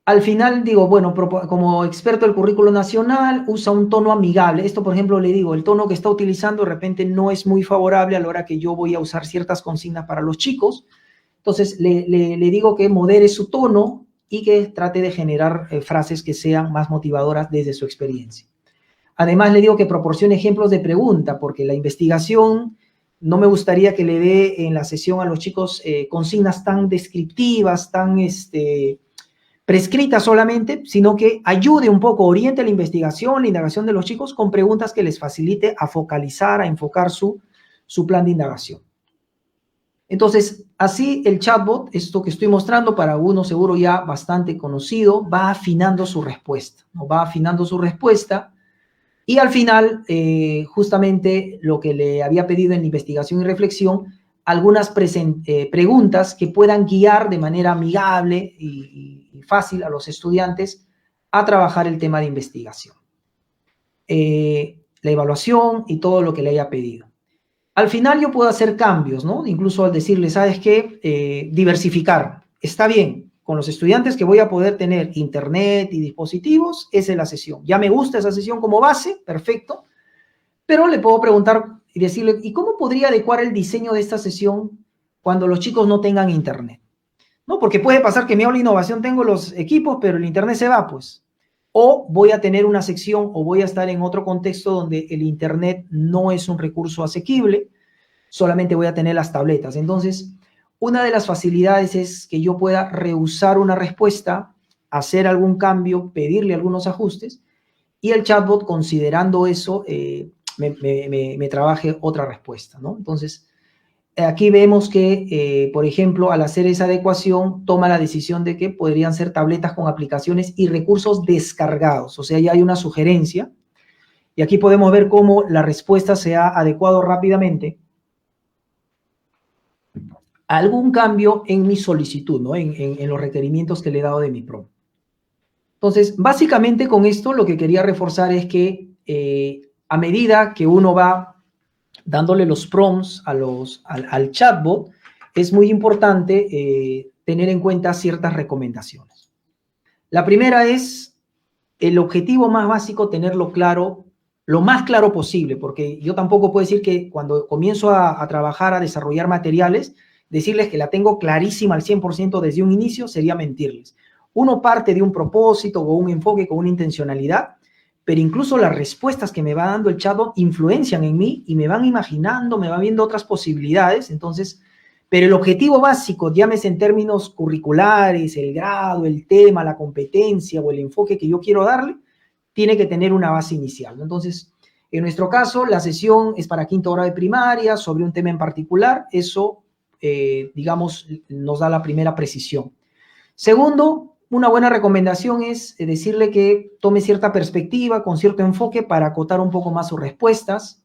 al final digo, bueno, como experto del Currículo Nacional, usa un tono amigable. Esto, por ejemplo, le digo, el tono que está utilizando de repente no es muy favorable a la hora que yo voy a usar ciertas consignas para los chicos. Entonces, le digo que modere su tono y que trate de generar frases que sean más motivadoras desde su experiencia. Además, le digo que proporcione ejemplos de pregunta, porque la investigación no me gustaría que le dé en la sesión a los chicos consignas tan descriptivas, tan prescritas solamente, sino que ayude un poco, oriente la investigación, la indagación de los chicos con preguntas que les facilite a focalizar, a enfocar su plan de indagación. Entonces, así el chatbot, esto que estoy mostrando, para uno seguro ya bastante conocido, va afinando su respuesta, ¿no? Va afinando su respuesta. Y al final, justamente lo que le había pedido en investigación y reflexión, algunas preguntas que puedan guiar de manera amigable y fácil a los estudiantes a trabajar el tema de investigación. La evaluación y todo lo que le haya pedido. Al final yo puedo hacer cambios, ¿no? Incluso al decirle, ¿sabes qué? Diversificar. Está bien. Con los estudiantes que voy a poder tener internet y dispositivos, esa es la sesión. Ya me gusta esa sesión como base, perfecto, pero le puedo preguntar y decirle, ¿y cómo podría adecuar el diseño de esta sesión cuando los chicos no tengan internet? ¿No? Porque puede pasar que mi aula de innovación tengo los equipos, pero el internet se va, pues. O voy a tener una sección o voy a estar en otro contexto donde el internet no es un recurso asequible, solamente voy a tener las tabletas. Entonces, una de las facilidades es que yo pueda reusar una respuesta, hacer algún cambio, pedirle algunos ajustes, y el chatbot, considerando eso, me trabaje otra respuesta, ¿no? Entonces, aquí vemos que, por ejemplo, al hacer esa adecuación, toma la decisión de que podrían ser tabletas con aplicaciones y recursos descargados. O sea, ya hay una sugerencia. Y aquí podemos ver cómo la respuesta se ha adecuado rápidamente a algún cambio en mi solicitud, ¿no? En los requerimientos que le he dado de mi prompt. Entonces, básicamente con esto lo que quería reforzar es que a medida que uno va dándole los prompts al chatbot, es muy importante tener en cuenta ciertas recomendaciones. La primera es el objetivo más básico, tenerlo claro, lo más claro posible, porque yo tampoco puedo decir que cuando comienzo a trabajar, a desarrollar materiales, decirles que la tengo clarísima al 100% desde un inicio sería mentirles. Uno parte de un propósito o un enfoque con una intencionalidad, pero incluso las respuestas que me va dando el chatbot influencian en mí y me van imaginando, me van viendo otras posibilidades. Entonces, pero el objetivo básico, llámese en términos curriculares, el grado, el tema, la competencia o el enfoque que yo quiero darle, tiene que tener una base inicial, ¿no? Entonces, en nuestro caso, la sesión es para quinto grado de primaria, sobre un tema en particular. Eso, digamos, nos da la primera precisión. Segundo, una buena recomendación es decirle que tome cierta perspectiva, con cierto enfoque, para acotar un poco más sus respuestas.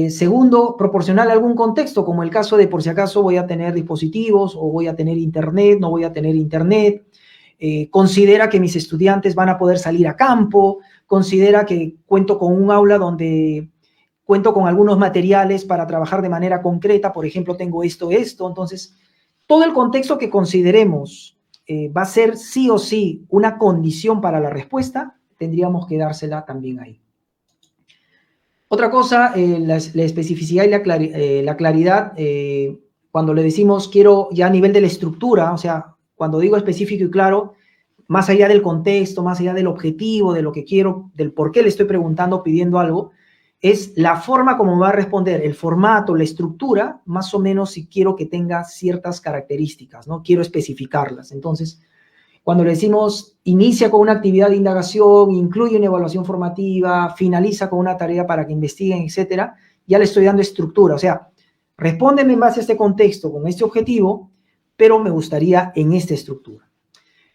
Segundo, proporcionarle algún contexto, como el caso de por si acaso voy a tener dispositivos o voy a tener internet, no voy a tener internet. Considera que mis estudiantes van a poder salir a campo, considera que cuento con un aula donde cuento con algunos materiales para trabajar de manera concreta, por ejemplo, tengo esto. Entonces, todo el contexto que consideremos va a ser sí o sí una condición para la respuesta, tendríamos que dársela también ahí. Otra cosa, la especificidad y la claridad, cuando le decimos quiero ya a nivel de la estructura, o sea, cuando digo específico y claro, más allá del contexto, más allá del objetivo, de lo que quiero, del por qué le estoy preguntando, pidiendo algo, es la forma como va a responder, el formato, la estructura, más o menos si quiero que tenga ciertas características, ¿no? Quiero especificarlas. Entonces, cuando le decimos inicia con una actividad de indagación, incluye una evaluación formativa, finaliza con una tarea para que investiguen, etcétera, ya le estoy dando estructura. O sea, respóndeme en base a este contexto, con este objetivo, pero me gustaría en esta estructura.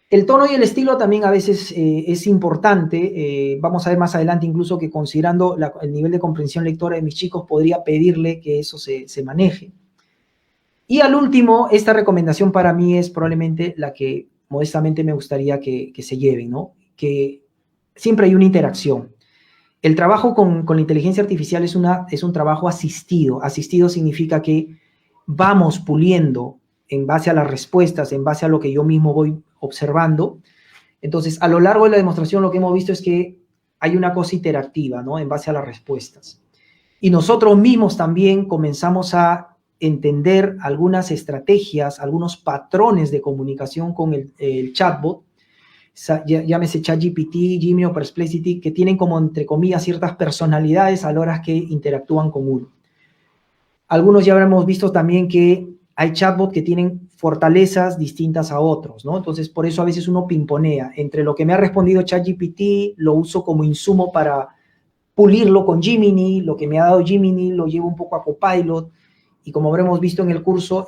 El tono y el estilo también a veces es importante. Vamos a ver más adelante incluso que considerando el nivel de comprensión lectora de mis chicos, podría pedirle que eso se maneje. Y al último, esta recomendación para mí es probablemente la que modestamente me gustaría que se lleven, ¿no? Que siempre hay una interacción. El trabajo con la inteligencia artificial es un trabajo asistido. Asistido significa que vamos puliendo en base a las respuestas, en base a lo que yo mismo voy observando. Entonces, a lo largo de la demostración lo que hemos visto es que hay una cosa interactiva, ¿no? En base a las respuestas. Y nosotros mismos también comenzamos a entender algunas estrategias, algunos patrones de comunicación con el chatbot, llámese ChatGPT, Gemini o Perplexity, que tienen como, entre comillas, ciertas personalidades a la hora que interactúan con uno. Algunos ya habremos visto también que hay chatbots que tienen fortalezas distintas a otros, ¿no? Entonces, por eso a veces uno pimponea entre lo que me ha respondido ChatGPT, lo uso como insumo para pulirlo con Gemini, lo que me ha dado Gemini lo llevo un poco a Copilot, y como habremos visto en el curso,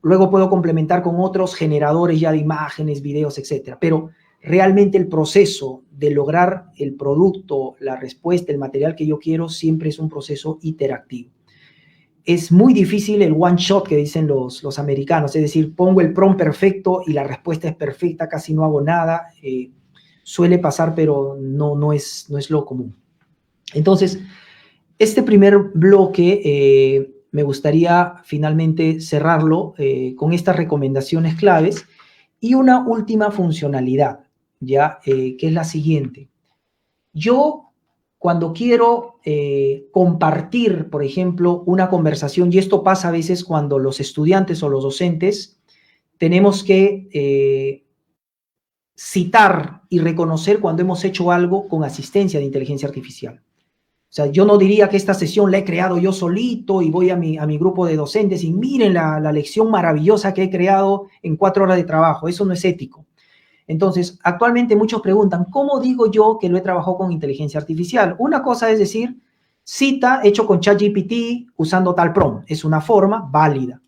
luego puedo complementar con otros generadores ya de imágenes, videos, etcétera. Pero realmente el proceso de lograr el producto, la respuesta, el material que yo quiero, siempre es un proceso iterativo. Es muy difícil el one shot que dicen los americanos, es decir, pongo el prompt perfecto y la respuesta es perfecta, casi no hago nada. Suele pasar, pero no es lo común. Entonces, este primer bloque me gustaría finalmente cerrarlo con estas recomendaciones claves y una última funcionalidad, ¿ya? Que es la siguiente. Yo, cuando quiero compartir, por ejemplo, una conversación, y esto pasa a veces cuando los estudiantes o los docentes tenemos que citar y reconocer cuando hemos hecho algo con asistencia de inteligencia artificial. O sea, yo no diría que esta sesión la he creado yo solito y voy a mi grupo de docentes y miren la lección maravillosa que he creado en 4 horas de trabajo. Eso no es ético. Entonces, actualmente muchos preguntan, ¿cómo digo yo que lo he trabajado con inteligencia artificial? Una cosa es decir, cita hecho con ChatGPT usando tal prompt. Es una forma válida,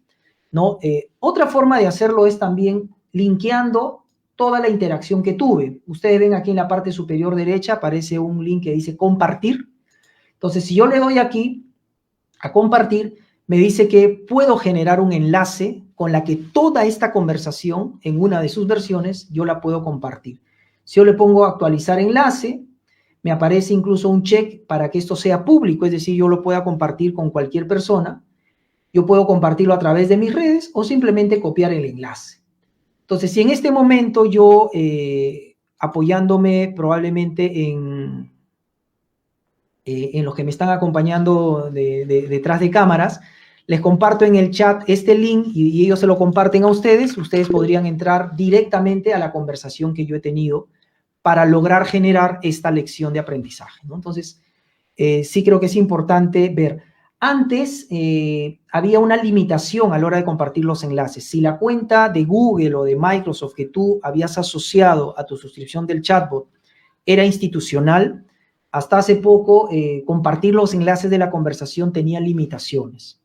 ¿no? Otra forma de hacerlo es también linkeando toda la interacción que tuve. Ustedes ven aquí en la parte superior derecha aparece un link que dice compartir. Entonces, si yo le doy aquí a compartir, me dice que puedo generar un enlace con la que toda esta conversación, en una de sus versiones, yo la puedo compartir. Si yo le pongo actualizar enlace, me aparece incluso un check para que esto sea público, es decir, yo lo pueda compartir con cualquier persona. Yo puedo compartirlo a través de mis redes o simplemente copiar el enlace. Entonces, si en este momento yo, apoyándome probablemente en los que me están acompañando detrás de cámaras, les comparto en el chat este link y ellos se lo comparten a ustedes. Ustedes podrían entrar directamente a la conversación que yo he tenido para lograr generar esta lección de aprendizaje, ¿no? Entonces, sí creo que es importante ver. Antes había una limitación a la hora de compartir los enlaces. Si la cuenta de Google o de Microsoft que tú habías asociado a tu suscripción del chatbot era institucional, hasta hace poco compartir los enlaces de la conversación tenía limitaciones.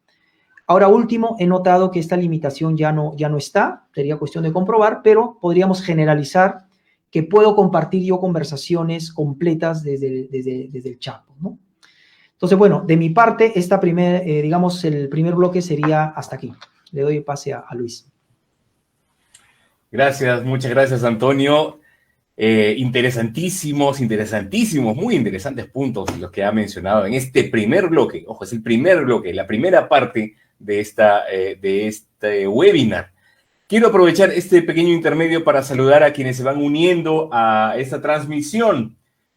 Ahora último, he notado que esta limitación ya no está, sería cuestión de comprobar, pero podríamos generalizar que puedo compartir yo conversaciones completas desde el chat, ¿no? Entonces, bueno, de mi parte, digamos, el primer bloque sería hasta aquí. Le doy pase a Luis. Gracias, muchas gracias, Antonio. Interesantísimos, muy interesantes puntos los que ha mencionado en este primer bloque. Ojo, es el primer bloque, la primera parte de este webinar. Quiero aprovechar este pequeño intermedio para saludar a quienes se van uniendo a esta transmisión.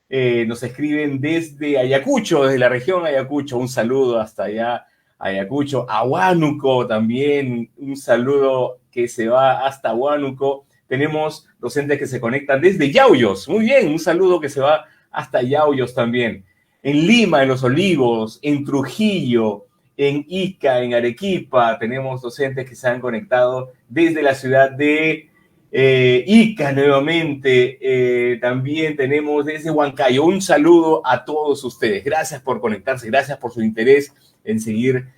Nos escriben desde Ayacucho, desde la región Ayacucho. Un saludo hasta allá, Ayacucho. A Huánuco también, un saludo que se va hasta Huánuco. Tenemos docentes que se conectan desde Yauyos. Muy bien, un saludo que se va hasta Yauyos también. En Lima, en Los Olivos, en Trujillo, en Ica, en Arequipa, tenemos docentes que se han conectado desde la ciudad de Ica nuevamente. También tenemos desde Huancayo. Un saludo a todos ustedes. Gracias por conectarse, gracias por su interés en seguir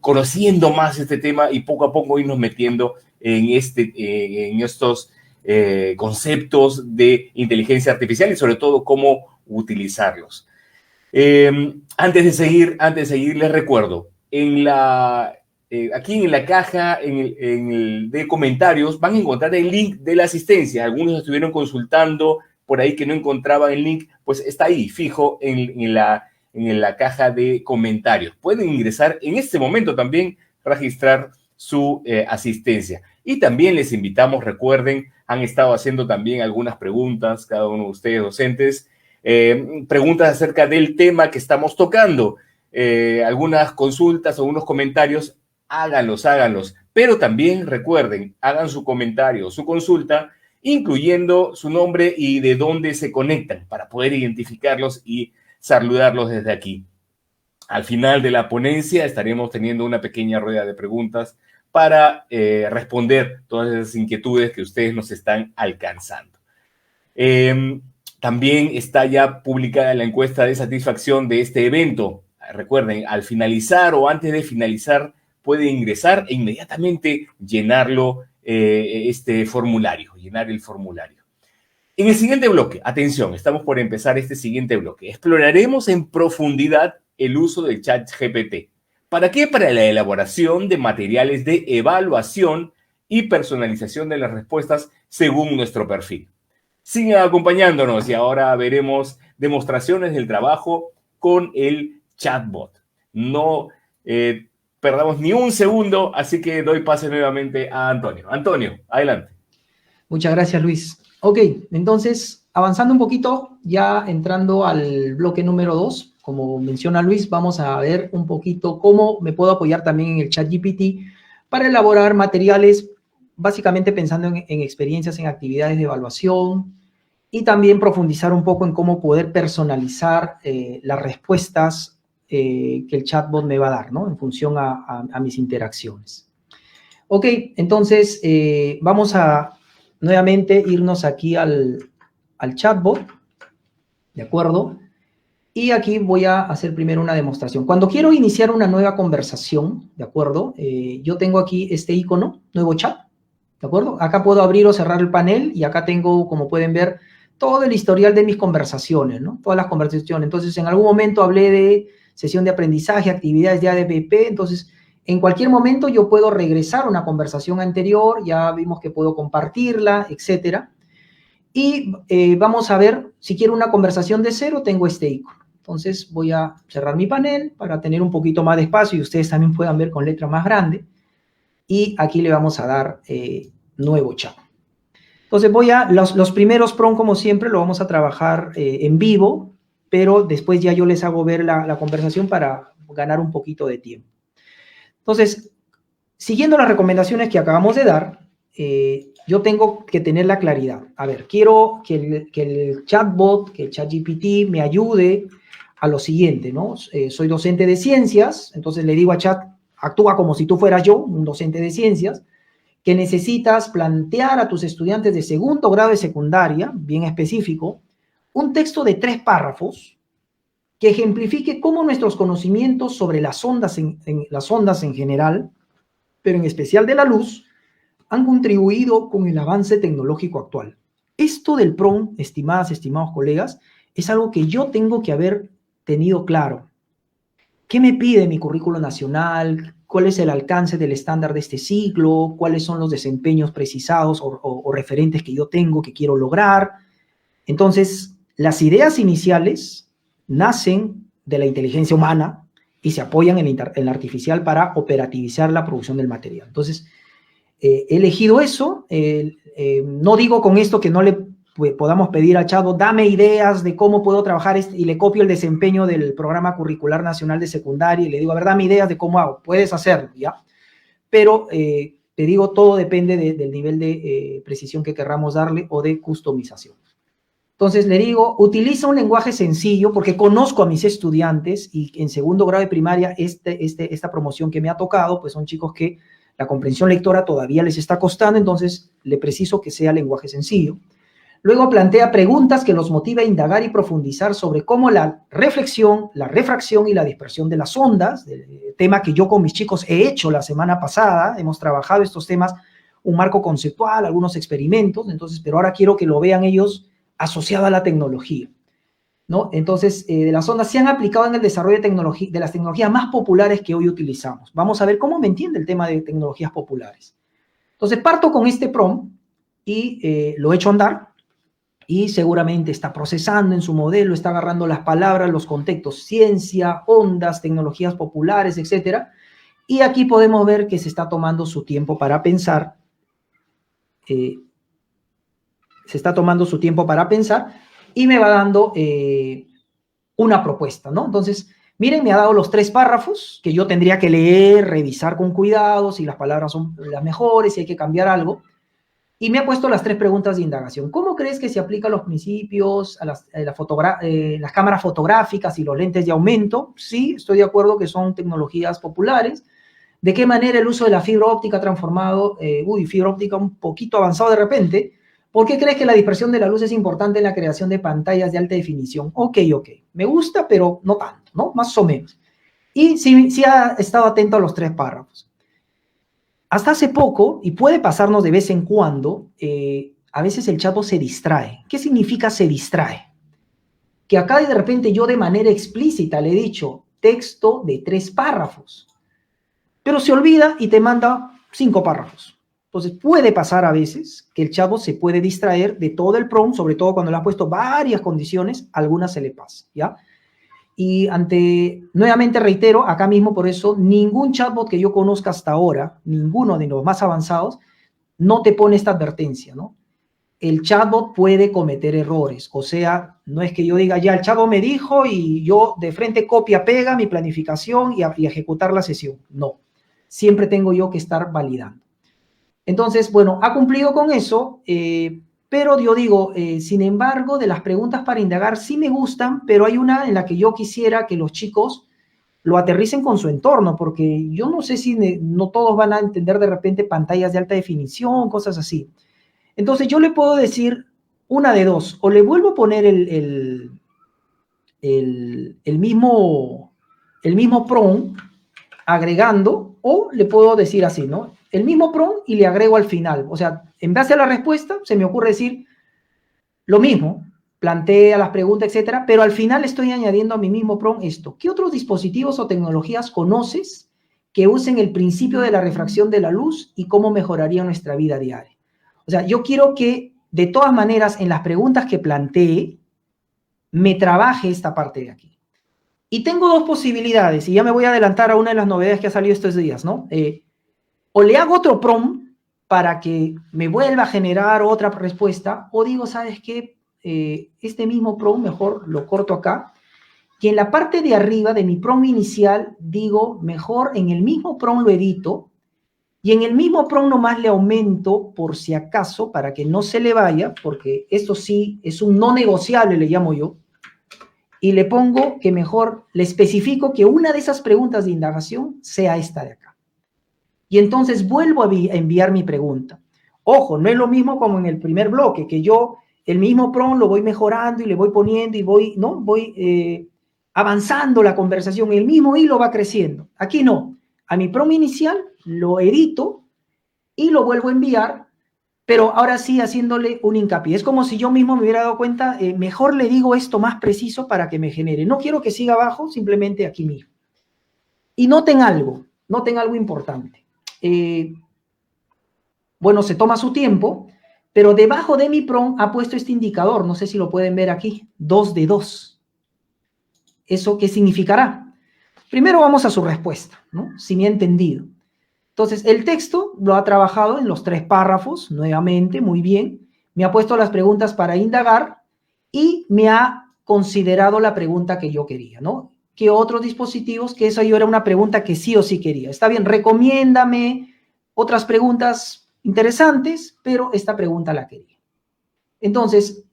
conociendo más este tema y poco a poco irnos metiendo en estos conceptos de inteligencia artificial y sobre todo cómo utilizarlos. Antes de seguir, les recuerdo, aquí en la caja de comentarios van a encontrar el link de la asistencia. Algunos estuvieron consultando por ahí que no encontraban el link, pues está ahí, fijo en la caja de comentarios. Pueden ingresar en este momento también, registrar su asistencia. Y también les invitamos, recuerden, han estado haciendo también algunas preguntas, cada uno de ustedes docentes, preguntas acerca del tema que estamos tocando, algunas consultas o unos comentarios, háganlos. Pero también recuerden, hagan su comentario, su consulta, incluyendo su nombre y de dónde se conectan para poder identificarlos y saludarlos desde aquí. Al final de la ponencia estaremos teniendo una pequeña rueda de preguntas para responder todas esas inquietudes que ustedes nos están alcanzando. También está ya publicada la encuesta de satisfacción de este evento. Recuerden, al finalizar o antes de finalizar, puede ingresar e inmediatamente llenarlo, llenar el formulario. En el siguiente bloque, atención, estamos por empezar este siguiente bloque. Exploraremos en profundidad el uso del ChatGPT. ¿Para qué? Para la elaboración de materiales de evaluación y personalización de las respuestas según nuestro perfil. Sigan acompañándonos y ahora veremos demostraciones del trabajo con el chatbot. No perdamos ni un segundo, así que doy pase nuevamente a Antonio. Antonio, adelante. Muchas gracias, Luis. Ok, entonces, avanzando un poquito, ya entrando al bloque número 2, como menciona Luis, vamos a ver un poquito cómo me puedo apoyar también en el ChatGPT para elaborar materiales, básicamente pensando en experiencias en actividades de evaluación y también profundizar un poco en cómo poder personalizar las respuestas que el chatbot me va a dar, ¿no? En función a mis interacciones. Ok, entonces vamos a nuevamente irnos aquí al chatbot, ¿de acuerdo? Y aquí voy a hacer primero una demostración. Cuando quiero iniciar una nueva conversación, ¿de acuerdo? Yo tengo aquí este icono, nuevo chat, ¿de acuerdo? Acá puedo abrir o cerrar el panel y acá tengo, como pueden ver, todo el historial de mis conversaciones, ¿no? Todas las conversaciones. Entonces, en algún momento hablé de sesión de aprendizaje, actividades de ADPP, entonces, en cualquier momento yo puedo regresar a una conversación anterior, ya vimos que puedo compartirla, etcétera. Y vamos a ver, si quiero una conversación de cero, tengo este icono. Entonces voy a cerrar mi panel para tener un poquito más de espacio y ustedes también puedan ver con letra más grande. Y aquí le vamos a dar nuevo chat. Entonces los primeros prompts, como siempre, lo vamos a trabajar en vivo, pero después ya yo les hago ver la conversación para ganar un poquito de tiempo. Entonces, siguiendo las recomendaciones que acabamos de dar, yo tengo que tener la claridad. A ver, quiero que el chatbot, que el ChatGPT me ayude a lo siguiente, ¿no? Soy docente de ciencias, entonces le digo a Chat, actúa como si tú fueras yo, un docente de ciencias, que necesitas plantear a tus estudiantes de segundo grado de secundaria, bien específico, un texto de 3 párrafos que ejemplifique cómo nuestros conocimientos sobre las ondas en general, pero en especial de la luz, han contribuido con el avance tecnológico actual. Esto del prompt, estimados colegas, es algo que yo tengo que haber tenido claro. ¿Qué me pide mi currículo nacional? ¿Cuál es el alcance del estándar de este ciclo? ¿Cuáles son los desempeños precisados o referentes que yo tengo, que quiero lograr? Entonces, las ideas iniciales nacen de la inteligencia humana y se apoyan en la artificial para operativizar la producción del material. Entonces, he elegido eso. No digo con esto que no le podamos pedir al chatbot, dame ideas de cómo puedo trabajar y le copio el desempeño del Programa Curricular Nacional de Secundaria y le digo, a ver, dame ideas de cómo hago. Puedes hacerlo, ¿ya? Pero te digo, todo depende del nivel de precisión que querramos darle o de customización. Entonces le digo, utiliza un lenguaje sencillo porque conozco a mis estudiantes y en segundo grado de primaria esta promoción que me ha tocado, pues son chicos que la comprensión lectora todavía les está costando, entonces le preciso que sea lenguaje sencillo. Luego plantea preguntas que los motive a indagar y profundizar sobre cómo la reflexión, la refracción y la dispersión de las ondas, tema que yo con mis chicos he hecho la semana pasada, hemos trabajado estos temas, un marco conceptual, algunos experimentos, entonces, pero ahora quiero que lo vean ellos asociado a la tecnología, ¿no? Entonces, de las ondas se han aplicado en el desarrollo de las tecnologías más populares que hoy utilizamos. Vamos a ver cómo me entiende el tema de tecnologías populares. Entonces, parto con este prompt y lo echo a andar y seguramente está procesando en su modelo, está agarrando las palabras, los contextos, ciencia, ondas, tecnologías populares, etc. Y aquí podemos ver que se está tomando su tiempo para pensar. Y me va dando una propuesta, ¿no? Entonces, miren, me ha dado los 3 párrafos que yo tendría que leer, revisar con cuidado, si las palabras son las mejores, si hay que cambiar algo. Y me ha puesto las 3 preguntas de indagación. ¿Cómo crees que se aplican los principios a las cámaras fotográficas y los lentes de aumento? Sí, estoy de acuerdo que son tecnologías populares. ¿De qué manera el uso de la fibra óptica ha transformado, fibra óptica un poquito avanzado de repente? ¿Por qué crees que la dispersión de la luz es importante en la creación de pantallas de alta definición? Ok. Me gusta, pero no tanto, ¿no? Más o menos. Y sí ha estado atento a los 3 párrafos. Hasta hace poco, y puede pasarnos de vez en cuando, a veces el chatbot se distrae. ¿Qué significa se distrae? Que acá de repente yo de manera explícita le he dicho texto de 3 párrafos, pero se olvida y te manda 5 párrafos. Entonces puede pasar a veces que el chatbot se puede distraer de todo el prompt, sobre todo cuando le has puesto varias condiciones, algunas se le pasa, ¿ya? Y nuevamente reitero, acá mismo por eso, ningún chatbot que yo conozca hasta ahora, ninguno de los más avanzados, no te pone esta advertencia, ¿no? El chatbot puede cometer errores, o sea, no es que yo diga, ya, el chatbot me dijo y yo de frente copia, pega mi planificación y ejecutar la sesión. No, siempre tengo yo que estar validando. Entonces, bueno, ha cumplido con eso, Pero yo digo, sin embargo, de las preguntas para indagar sí me gustan, pero hay una en la que yo quisiera que los chicos lo aterricen con su entorno, porque yo no sé si no todos van a entender de repente pantallas de alta definición, cosas así. Entonces yo le puedo decir una de dos, o le vuelvo a poner el mismo prompt agregando, o le puedo decir así, ¿no? El mismo prompt y le agrego al final. O sea, en base a la respuesta, se me ocurre decir lo mismo, plantea las preguntas, etcétera, pero al final estoy añadiendo a mi mismo prompt esto. ¿Qué otros dispositivos o tecnologías conoces que usen el principio de la refracción de la luz y cómo mejoraría nuestra vida diaria? O sea, yo quiero que, de todas maneras, en las preguntas que plantee, me trabaje esta parte de aquí. Y tengo dos posibilidades, y ya me voy a adelantar a una de las novedades que ha salido estos días, ¿no? O le hago otro prompt para que me vuelva a generar otra respuesta, o digo, ¿sabes qué? Este mismo prompt mejor lo corto acá, y en la parte de arriba de mi prompt inicial digo, mejor en el mismo prompt lo edito, y en el mismo prompt nomás le aumento por si acaso, para que no se le vaya, porque esto sí es un no negociable, le llamo yo, y le pongo que mejor, le especifico que una de esas preguntas de indagación sea esta de acá. Y entonces vuelvo a enviar mi pregunta. Ojo, no es lo mismo como en el primer bloque, que yo el mismo prompt lo voy mejorando y le voy poniendo y voy avanzando la conversación, el mismo hilo va creciendo. Aquí no, a mi prompt inicial lo edito y lo vuelvo a enviar, pero ahora sí haciéndole un hincapié. Es como si yo mismo me hubiera dado cuenta, mejor le digo esto más preciso para que me genere. No quiero que siga abajo, simplemente aquí mismo. Y noten algo importante. Bueno, se toma su tiempo, pero debajo de mi prompt ha puesto este indicador, no sé si lo pueden ver aquí, 2 de 2. ¿Eso qué significará? Primero vamos a su respuesta, ¿no? Si me ha entendido. Entonces, el texto lo ha trabajado en los 3 párrafos, nuevamente, muy bien. Me ha puesto las preguntas para indagar y me ha considerado la pregunta que yo quería, ¿no? ¿Qué otros dispositivos? Que esa yo era una pregunta que sí o sí quería. Está bien, recomiéndame otras preguntas interesantes, pero esta pregunta la quería. Entonces,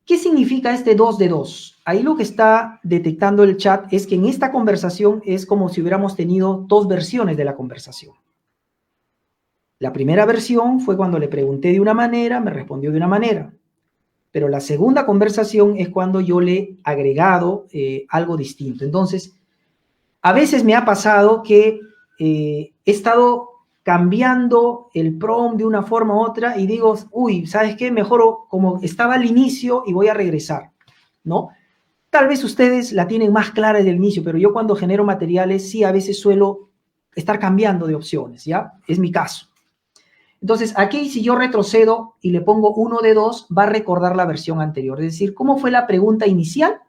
¿qué significa este 2 de 2? Ahí lo que está detectando el chat es que en esta conversación es como si hubiéramos tenido 2 versiones de la conversación. La primera versión fue cuando le pregunté de una manera, me respondió de una manera. Pero la segunda conversación es cuando yo le he agregado algo distinto. Entonces, a veces me ha pasado que he estado cambiando el prompt de una forma u otra y digo, uy, ¿sabes qué? Mejor como estaba al inicio y voy a regresar, ¿no? Tal vez ustedes la tienen más clara desde el inicio, pero yo cuando genero materiales sí a veces suelo estar cambiando de opciones, ¿ya? Es mi caso. Entonces, aquí si yo retrocedo y le pongo 1 de 2, va a recordar la versión anterior. Es decir, ¿cómo fue la pregunta inicial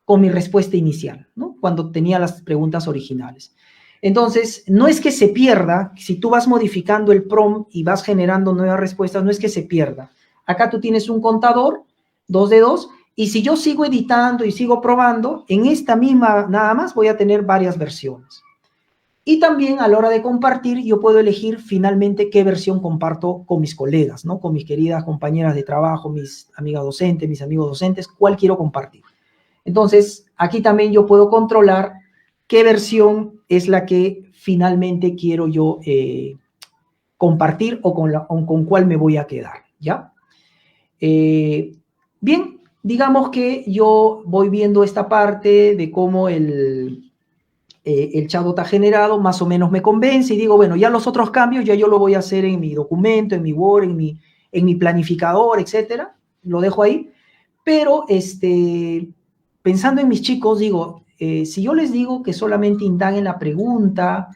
con mi respuesta inicial, ¿no? Cuando tenía las preguntas originales. Entonces, no es que se pierda, si tú vas modificando el prompt y vas generando nuevas respuestas, no es que se pierda. Acá tú tienes un contador, 2 de 2, y si yo sigo editando y sigo probando, en esta misma nada más voy a tener varias versiones. Y también a la hora de compartir, yo puedo elegir finalmente qué versión comparto con mis colegas, ¿no? Con mis queridas compañeras de trabajo, mis amigas docentes, mis amigos docentes, cuál quiero compartir. Entonces, aquí también yo puedo controlar qué versión es la que finalmente quiero yo compartir o con cuál me voy a quedar, ¿ya? Bien, digamos que yo voy viendo esta parte de cómo el chatbot ha generado, más o menos me convence y digo, bueno, ya los otros cambios ya yo lo voy a hacer en mi documento, en mi Word, en mi planificador, etcétera. Lo dejo ahí. Pero pensando en mis chicos, digo, si yo les digo que solamente indaguen la pregunta,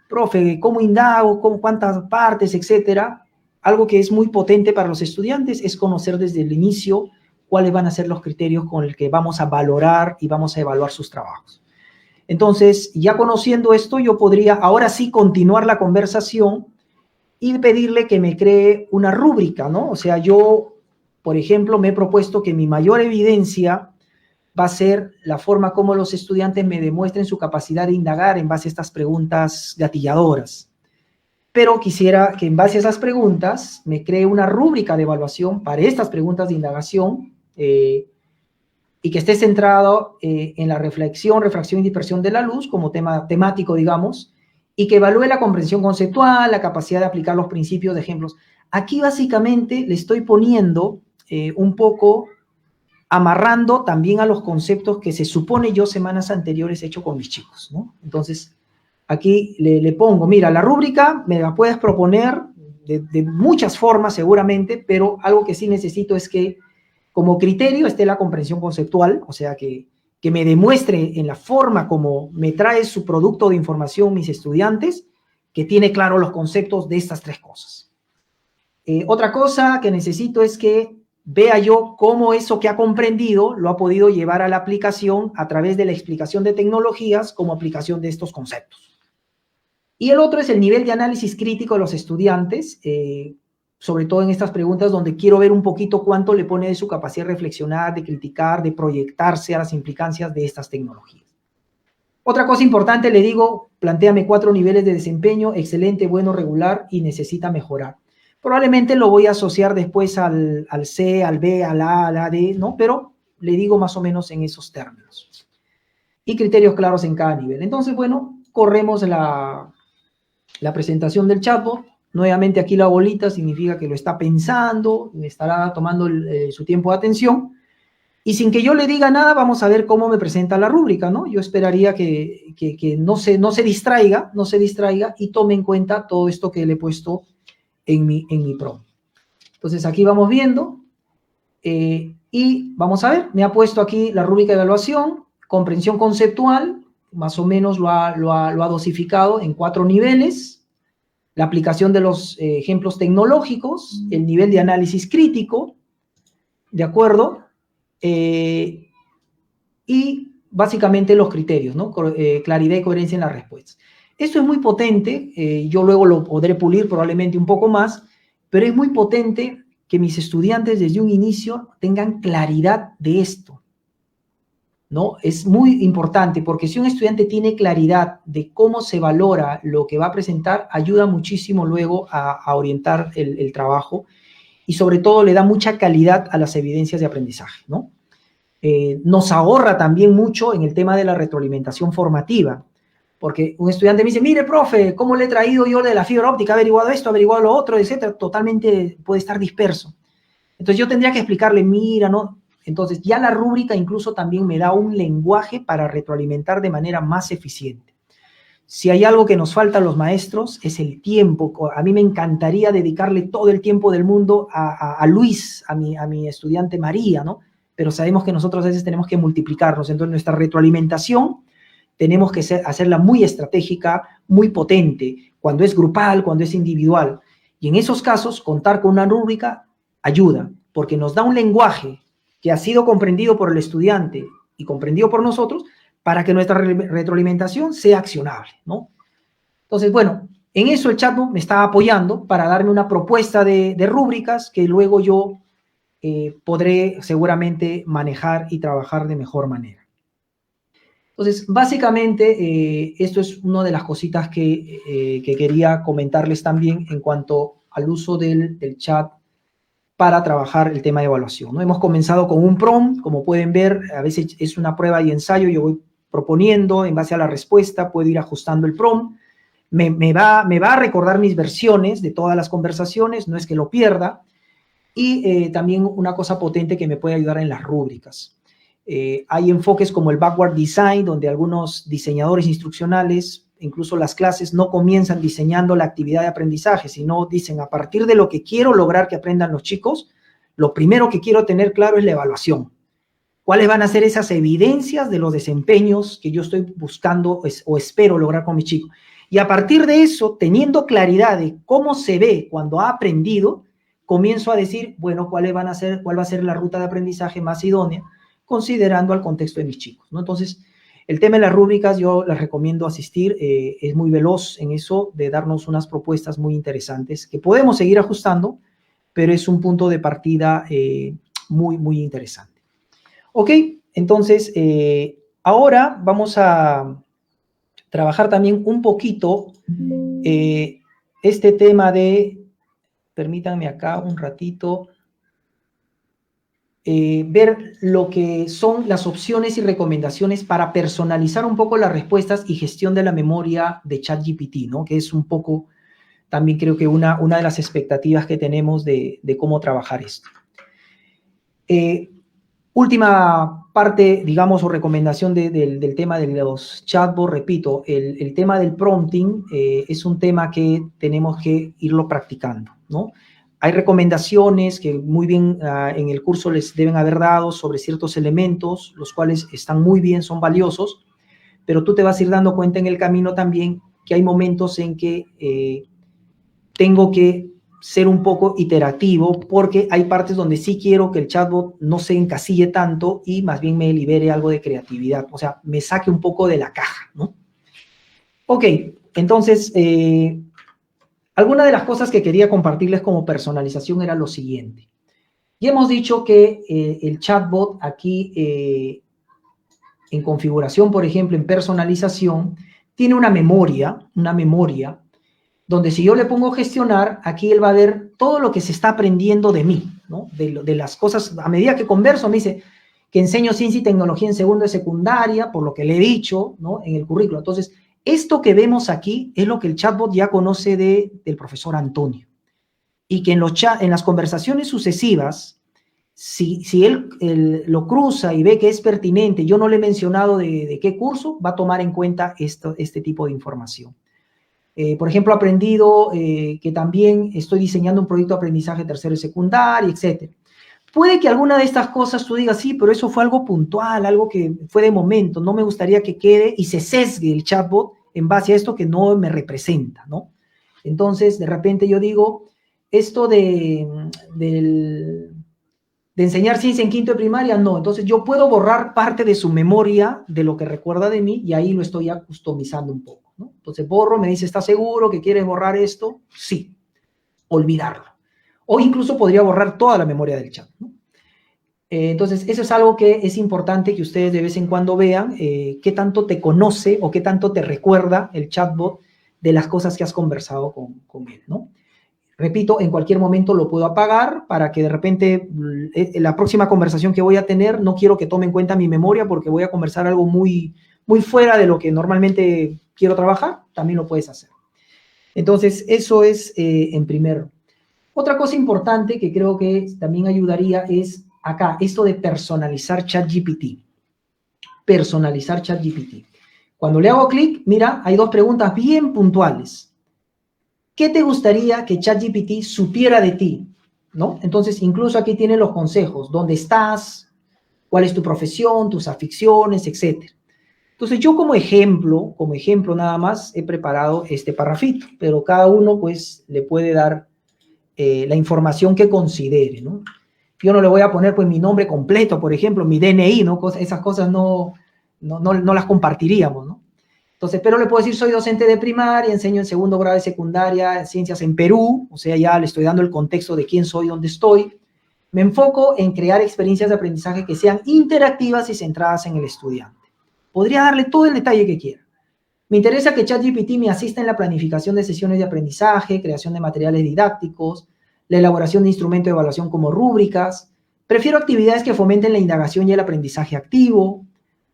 profe, ¿cómo indago? ¿Cuántas partes, etcétera? Algo que es muy potente para los estudiantes es conocer desde el inicio cuáles van a ser los criterios con los que vamos a valorar y vamos a evaluar sus trabajos. Entonces, ya conociendo esto, yo podría ahora sí continuar la conversación y pedirle que me cree una rúbrica, ¿no? O sea, yo, por ejemplo, me he propuesto que mi mayor evidencia va a ser la forma como los estudiantes me demuestren su capacidad de indagar en base a estas preguntas gatilladoras. pero quisiera que en base a esas preguntas me cree una rúbrica de evaluación para estas preguntas de indagación y que esté centrado en la reflexión, refracción y dispersión de la luz como tema temático, digamos, y que evalúe la comprensión conceptual, la capacidad de aplicar los principios de ejemplos. Aquí básicamente le estoy poniendo un poco, amarrando también a los conceptos que se supone yo semanas anteriores he hecho con mis chicos, ¿no? Entonces, aquí le pongo, mira, la rúbrica me la puedes proponer de muchas formas seguramente, pero algo que sí necesito es que como criterio esté la comprensión conceptual, o sea, que me demuestre en la forma como me trae su producto de información mis estudiantes, que tiene claro los conceptos de estas tres cosas. Otra cosa que necesito es que vea yo cómo eso que ha comprendido lo ha podido llevar a la aplicación a través de la explicación de tecnologías como aplicación de estos conceptos. Y el otro es el nivel de análisis crítico de los estudiantes, sobre todo en estas preguntas donde quiero ver un poquito cuánto le pone de su capacidad de reflexionar, de criticar, de proyectarse a las implicancias de estas tecnologías. Otra cosa importante, le digo, plantéame 4 niveles de desempeño: excelente, bueno, regular y necesita mejorar. Probablemente lo voy a asociar después al C, al B, al A, al AD, ¿no? Pero le digo más o menos en esos términos. Y criterios claros en cada nivel. Entonces, bueno, corremos la presentación del chatbot. Nuevamente aquí la bolita significa que lo está pensando, estará tomando su tiempo de atención. Y sin que yo le diga nada, vamos a ver cómo me presenta la rúbrica, ¿no? Yo esperaría que no se distraiga y tome en cuenta todo esto que le he puesto en mi prompt. Entonces aquí vamos viendo y vamos a ver, me ha puesto aquí la rúbrica de evaluación, comprensión conceptual, más o menos lo ha dosificado en 4 niveles, la aplicación de los ejemplos tecnológicos, el nivel de análisis crítico, ¿de acuerdo? Y básicamente los criterios, ¿no? Claridad y coherencia en las respuestas. Esto es muy potente, yo luego lo podré pulir probablemente un poco más, pero es muy potente que mis estudiantes desde un inicio tengan claridad de esto, ¿no? Es muy importante porque si un estudiante tiene claridad de cómo se valora lo que va a presentar, ayuda muchísimo luego a orientar el trabajo y sobre todo le da mucha calidad a las evidencias de aprendizaje, ¿no? Nos ahorra también mucho en el tema de la retroalimentación formativa, porque un estudiante me dice, mire, profe, ¿cómo le he traído yo de la fibra óptica? He averiguado esto, he averiguado lo otro, etcétera. Totalmente puede estar disperso. Entonces yo tendría que explicarle, mira, ¿no? Entonces ya la rúbrica incluso también me da un lenguaje para retroalimentar de manera más eficiente. Si hay algo que nos falta a los maestros es el tiempo. A mí me encantaría dedicarle todo el tiempo del mundo a Luis, a mi estudiante María, ¿no? Pero sabemos que nosotros a veces tenemos que multiplicarnos. Entonces nuestra retroalimentación tenemos que hacerla muy estratégica, muy potente, cuando es grupal, cuando es individual. Y en esos casos, contar con una rúbrica ayuda, porque nos da un lenguaje que ha sido comprendido por el estudiante y comprendido por nosotros para que nuestra retroalimentación sea accionable, ¿no? Entonces, bueno, en eso el chatbot me está apoyando para darme una propuesta de rúbricas que luego yo podré seguramente manejar y trabajar de mejor manera. Entonces, básicamente, esto es una de las cositas que quería comentarles también en cuanto al uso del chat para trabajar el tema de evaluación, ¿no? Hemos comenzado con un prompt, como pueden ver, a veces es una prueba y ensayo, yo voy proponiendo en base a la respuesta, puedo ir ajustando el prompt, me va a recordar mis versiones de todas las conversaciones, no es que lo pierda, y también una cosa potente que me puede ayudar en las rúbricas. Hay enfoques como el backward design, donde algunos diseñadores instruccionales, incluso las clases, no comienzan diseñando la actividad de aprendizaje, sino dicen, a partir de lo que quiero lograr que aprendan los chicos, lo primero que quiero tener claro es la evaluación. ¿Cuáles van a ser esas evidencias de los desempeños que yo estoy buscando o espero lograr con mi chico? Y a partir de eso, teniendo claridad de cómo se ve cuando ha aprendido, comienzo a decir, bueno, cuál va a ser la ruta de aprendizaje más idónea, considerando al contexto de mis chicos, ¿no? Entonces, el tema de las rúbricas yo les recomiendo asistir, es muy veloz en eso de darnos unas propuestas muy interesantes que podemos seguir ajustando, pero es un punto de partida muy, muy interesante. Ok, entonces, ahora vamos a trabajar también un poquito este tema de, permítanme acá un ratito, ver lo que son las opciones y recomendaciones para personalizar un poco las respuestas y gestión de la memoria de ChatGPT, ¿no? Que es un poco, también creo que una de las expectativas que tenemos de cómo trabajar esto. Última parte, digamos, o recomendación del tema de los chatbots, repito, el tema del prompting es un tema que tenemos que irlo practicando, ¿no? Hay recomendaciones que muy bien en el curso les deben haber dado sobre ciertos elementos, los cuales están muy bien, son valiosos, pero tú te vas a ir dando cuenta en el camino también que hay momentos en que tengo que ser un poco iterativo porque hay partes donde sí quiero que el chatbot no se encasille tanto y más bien me libere algo de creatividad, o sea, me saque un poco de la caja, ¿no? Ok, entonces, alguna de las cosas que quería compartirles como personalización era lo siguiente. Ya hemos dicho que el chatbot aquí en configuración, por ejemplo, en personalización, tiene una memoria donde si yo le pongo gestionar, aquí él va a ver todo lo que se está aprendiendo de mí, ¿no? De las cosas, a medida que converso, me dice que enseño ciencia y tecnología en segundo de secundaria, por lo que le he dicho, ¿no? En el currículo. Entonces, esto que vemos aquí es lo que el chatbot ya conoce del profesor Antonio. Y que en las conversaciones sucesivas, si él lo cruza y ve que es pertinente, yo no le he mencionado de qué curso, va a tomar en cuenta este tipo de información. Por ejemplo, he aprendido que también estoy diseñando un proyecto de aprendizaje tercero y secundaria, etc. Puede que alguna de estas cosas tú digas, sí, pero eso fue algo puntual, algo que fue de momento, no me gustaría que quede y se sesgue el chatbot en base a esto que no me representa, ¿no? Entonces, de repente yo digo, esto de enseñar ciencia en quinto de primaria, no. Entonces yo puedo borrar parte de su memoria de lo que recuerda de mí y ahí lo estoy ya customizando un poco, ¿no? Entonces borro, me dice, ¿estás seguro que quieres borrar esto? Sí. Olvidarlo. O incluso podría borrar toda la memoria del chat, ¿no? Entonces eso es algo que es importante que ustedes de vez en cuando vean qué tanto te conoce o qué tanto te recuerda el chatbot de las cosas que has conversado con él, ¿no? Repito, en cualquier momento lo puedo apagar para que de repente la próxima conversación que voy a tener no quiero que tome en cuenta mi memoria porque voy a conversar algo muy, muy fuera de lo que normalmente quiero trabajar, también lo puedes hacer. Entonces, eso es en primero. Otra cosa importante que creo que también ayudaría es acá, esto de personalizar ChatGPT. Personalizar ChatGPT. Cuando le hago clic, mira, hay dos preguntas bien puntuales. ¿Qué te gustaría que ChatGPT supiera de ti? ¿No? Entonces, incluso aquí tienen los consejos. ¿Dónde estás? ¿Cuál es tu profesión? ¿Tus aficiones? Etcétera. Entonces, yo como ejemplo nada más, he preparado este parrafito, pero cada uno, pues, le puede dar la información que considere, ¿no? Yo no le voy a poner, pues, mi nombre completo, por ejemplo, mi DNI, ¿no? Esas cosas no las compartiríamos, ¿no? Entonces, pero le puedo decir, soy docente de primaria, enseño en segundo grado de secundaria, ciencias en Perú, o sea, ya le estoy dando el contexto de quién soy, dónde estoy. Me enfoco en crear experiencias de aprendizaje que sean interactivas y centradas en el estudiante. Podría darle todo el detalle que quiera. Me interesa que ChatGPT me asista en la planificación de sesiones de aprendizaje, creación de materiales didácticos, la elaboración de instrumentos de evaluación como rúbricas. Prefiero actividades que fomenten la indagación y el aprendizaje activo,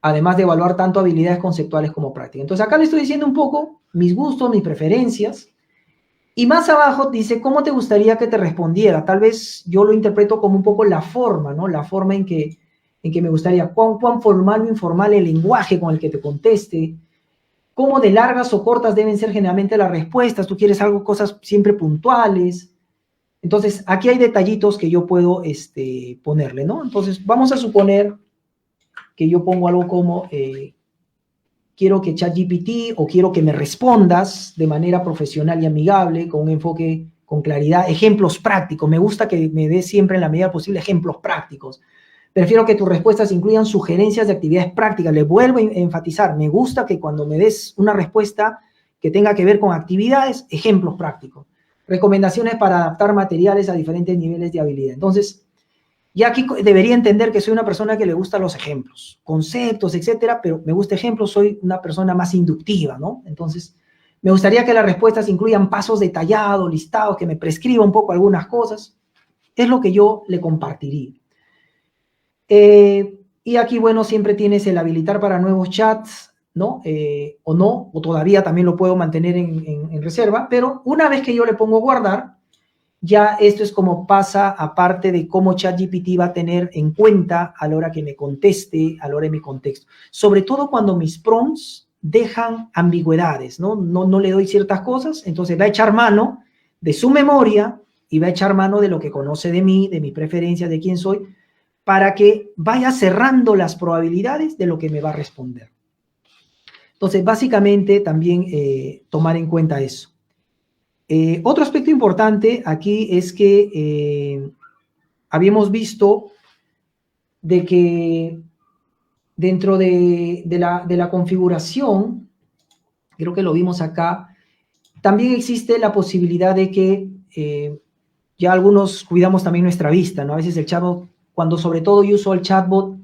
además de evaluar tanto habilidades conceptuales como prácticas. Entonces acá le estoy diciendo un poco mis gustos, mis preferencias, y más abajo dice, ¿cómo te gustaría que te respondiera? Tal vez yo lo interpreto como un poco la forma, ¿no? La forma en que me gustaría, cuán formal o informal el lenguaje con el que te conteste, cómo de largas o cortas deben ser generalmente las respuestas, tú quieres algo, cosas siempre puntuales. Entonces, aquí hay detallitos que yo puedo ponerle, ¿no? Entonces, vamos a suponer que yo pongo algo como, quiero que ChatGPT o quiero que me respondas de manera profesional y amigable, con un enfoque, con claridad, ejemplos prácticos. Me gusta que me des siempre en la medida posible ejemplos prácticos. Prefiero que tus respuestas incluyan sugerencias de actividades prácticas. Le vuelvo a enfatizar, me gusta que cuando me des una respuesta que tenga que ver con actividades, ejemplos prácticos. Recomendaciones para adaptar materiales a diferentes niveles de habilidad. Entonces, ya aquí debería entender que soy una persona que le gustan los ejemplos, conceptos, etcétera, pero me gusta ejemplos, soy una persona más inductiva, ¿no? Entonces, Me gustaría que las respuestas incluyan pasos detallados, listados, que me prescriba un poco algunas cosas. Es lo que yo le compartiría. Y aquí, bueno, siempre tienes el habilitar para nuevos chats, ¿no? O todavía también lo puedo mantener en reserva, pero una vez que yo le pongo guardar, ya esto es como pasa aparte de cómo ChatGPT va a tener en cuenta a la hora que me conteste, a la hora de mi contexto. Sobre todo cuando mis prompts dejan ambigüedades, ¿no? No le doy ciertas cosas, entonces va a echar mano de su memoria y va a echar mano de lo que conoce de mí, de mis preferencias, de quién soy, para que vaya cerrando las probabilidades de lo que me va a responder. Entonces, básicamente, también tomar en cuenta eso. Otro aspecto importante aquí es que habíamos visto de que dentro de la configuración, creo que lo vimos acá, también existe la posibilidad de que ya algunos cuidamos también nuestra vista, ¿no? A veces el chatbot, cuando sobre todo yo uso el chatbot,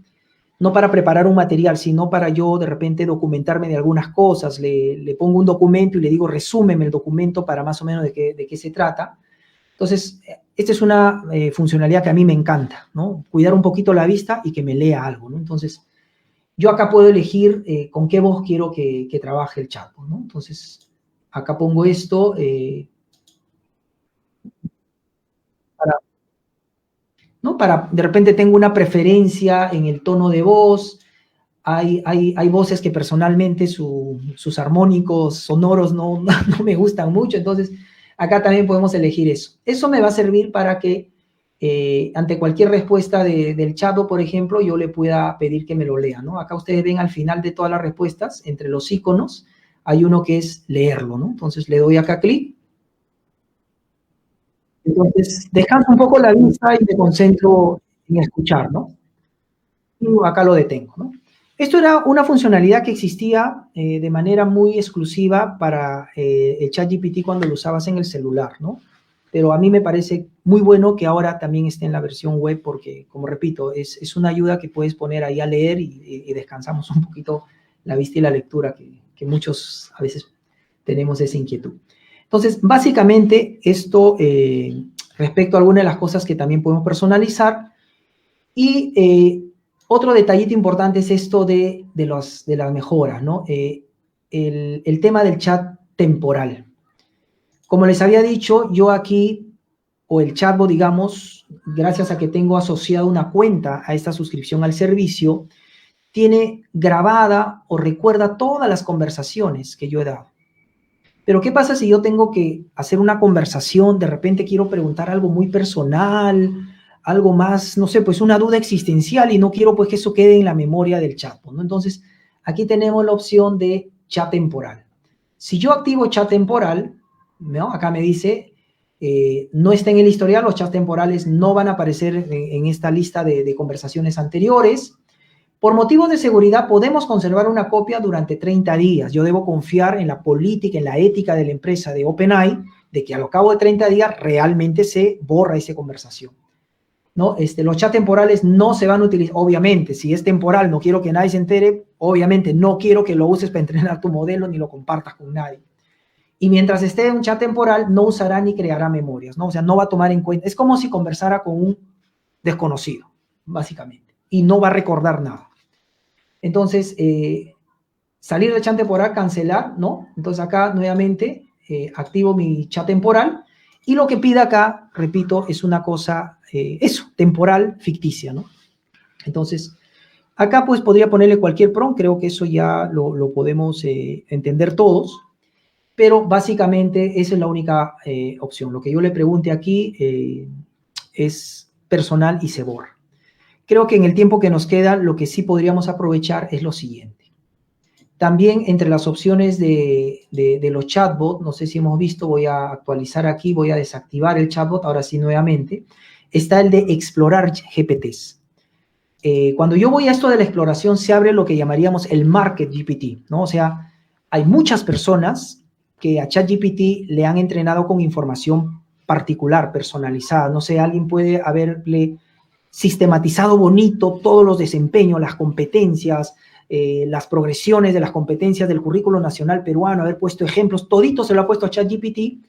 no para preparar un material, sino para yo de repente documentarme de algunas cosas, le pongo un documento y le digo resúmeme el documento para más o menos de qué se trata. Entonces, esta es una funcionalidad que a mí me encanta, ¿no? Cuidar un poquito la vista y que me lea algo, ¿no? Entonces, yo acá puedo elegir con qué voz quiero que trabaje el chatbot, ¿no? Entonces, acá pongo esto ¿no? De repente tengo una preferencia en el tono de voz, hay voces que personalmente sus armónicos sonoros no me gustan mucho, entonces acá también podemos elegir eso. Eso me va a servir para que ante cualquier respuesta del chatbot, por ejemplo, yo le pueda pedir que me lo lea, ¿no? Acá ustedes ven al final de todas las respuestas, entre los iconos, hay uno que es leerlo, ¿no? Entonces le doy acá clic. Entonces, descanso un poco la vista y me concentro en escuchar, ¿no? Y acá lo detengo, ¿no? Esto era una funcionalidad que existía de manera muy exclusiva para el ChatGPT cuando lo usabas en el celular, ¿no? Pero a mí me parece muy bueno que ahora también esté en la versión web porque, como repito, es una ayuda que puedes poner ahí a leer y descansamos un poquito la vista y la lectura, que muchos a veces tenemos esa inquietud. Entonces, básicamente, esto respecto a algunas de las cosas que también podemos personalizar. Y otro detallito importante es esto de las mejoras, ¿no? El tema del chat temporal. Como les había dicho, yo aquí, o el chatbot, digamos, gracias a que tengo asociado una cuenta a esta suscripción al servicio, tiene grabada o recuerda todas las conversaciones que yo he dado. Pero ¿qué pasa si yo tengo que hacer una conversación, de repente quiero preguntar algo muy personal, algo más, no sé, pues una duda existencial y no quiero pues que eso quede en la memoria del chatbot, ¿no? Entonces, aquí tenemos la opción de chat temporal. Si yo activo chat temporal, ¿no? Acá me dice, no está en el historial, los chats temporales no van a aparecer en esta lista de conversaciones anteriores. Por motivos de seguridad podemos conservar una copia durante 30 días. Yo debo confiar en la política, en la ética de la empresa de OpenAI, de que al cabo de 30 días realmente se borra esa conversación, ¿no? Los chats temporales no se van a utilizar, obviamente, si es temporal, no quiero que nadie se entere, obviamente no quiero que lo uses para entrenar tu modelo ni lo compartas con nadie. Y mientras esté en un chat temporal, no usará ni creará memorias, ¿no? O sea, no va a tomar en cuenta, es como si conversara con un desconocido, básicamente, y no va a recordar nada. Entonces, salir del chat temporal, cancelar, ¿no? Entonces acá nuevamente activo mi chat temporal y lo que pide acá, repito, es una cosa, eso, temporal, ficticia, ¿no? Entonces, acá pues podría ponerle cualquier prompt, creo que eso ya lo podemos entender todos, pero básicamente esa es la única opción. Lo que yo le pregunte aquí es personal y se borra. Creo que en el tiempo que nos queda, lo que sí podríamos aprovechar es lo siguiente. También entre las opciones de los chatbots, no sé si hemos visto, voy a actualizar aquí, voy a desactivar el chatbot, ahora sí nuevamente, está el de explorar GPTs. Cuando yo voy a esto de la exploración, se abre lo que llamaríamos el Market GPT, ¿no? O sea, hay muchas personas que a ChatGPT le han entrenado con información particular, personalizada. No sé, alguien puede haberle sistematizado bonito todos los desempeños, las competencias, las progresiones de las competencias del currículo nacional peruano, haber puesto ejemplos, todito se lo ha puesto a ChatGPT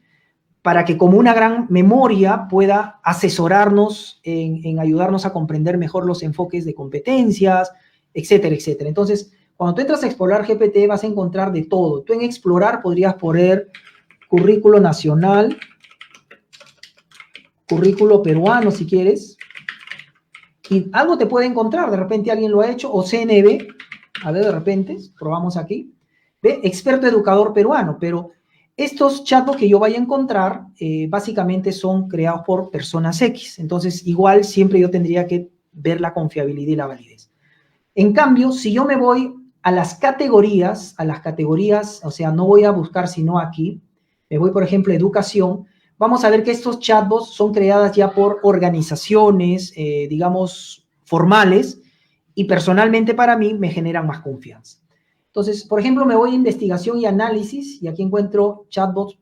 para que como una gran memoria pueda asesorarnos en ayudarnos a comprender mejor los enfoques de competencias, etcétera, etcétera. Entonces, cuando tú entras a Explorar GPT vas a encontrar de todo. Tú en Explorar podrías poner currículo nacional, currículo peruano si quieres, y algo te puede encontrar, de repente alguien lo ha hecho, o CNB, a ver, de repente, probamos aquí, ve, experto educador peruano, pero estos chatbots que yo vaya a encontrar, básicamente son creados por personas X, entonces igual siempre yo tendría que ver la confiabilidad y la validez. En cambio, si yo me voy a las categorías, o sea, no voy a buscar sino aquí, me voy, por ejemplo, a educación, vamos a ver que estos chatbots son creadas ya por organizaciones, digamos, formales, y personalmente para mí me generan más confianza. Entonces, por ejemplo, me voy a investigación y análisis, y aquí encuentro chatbots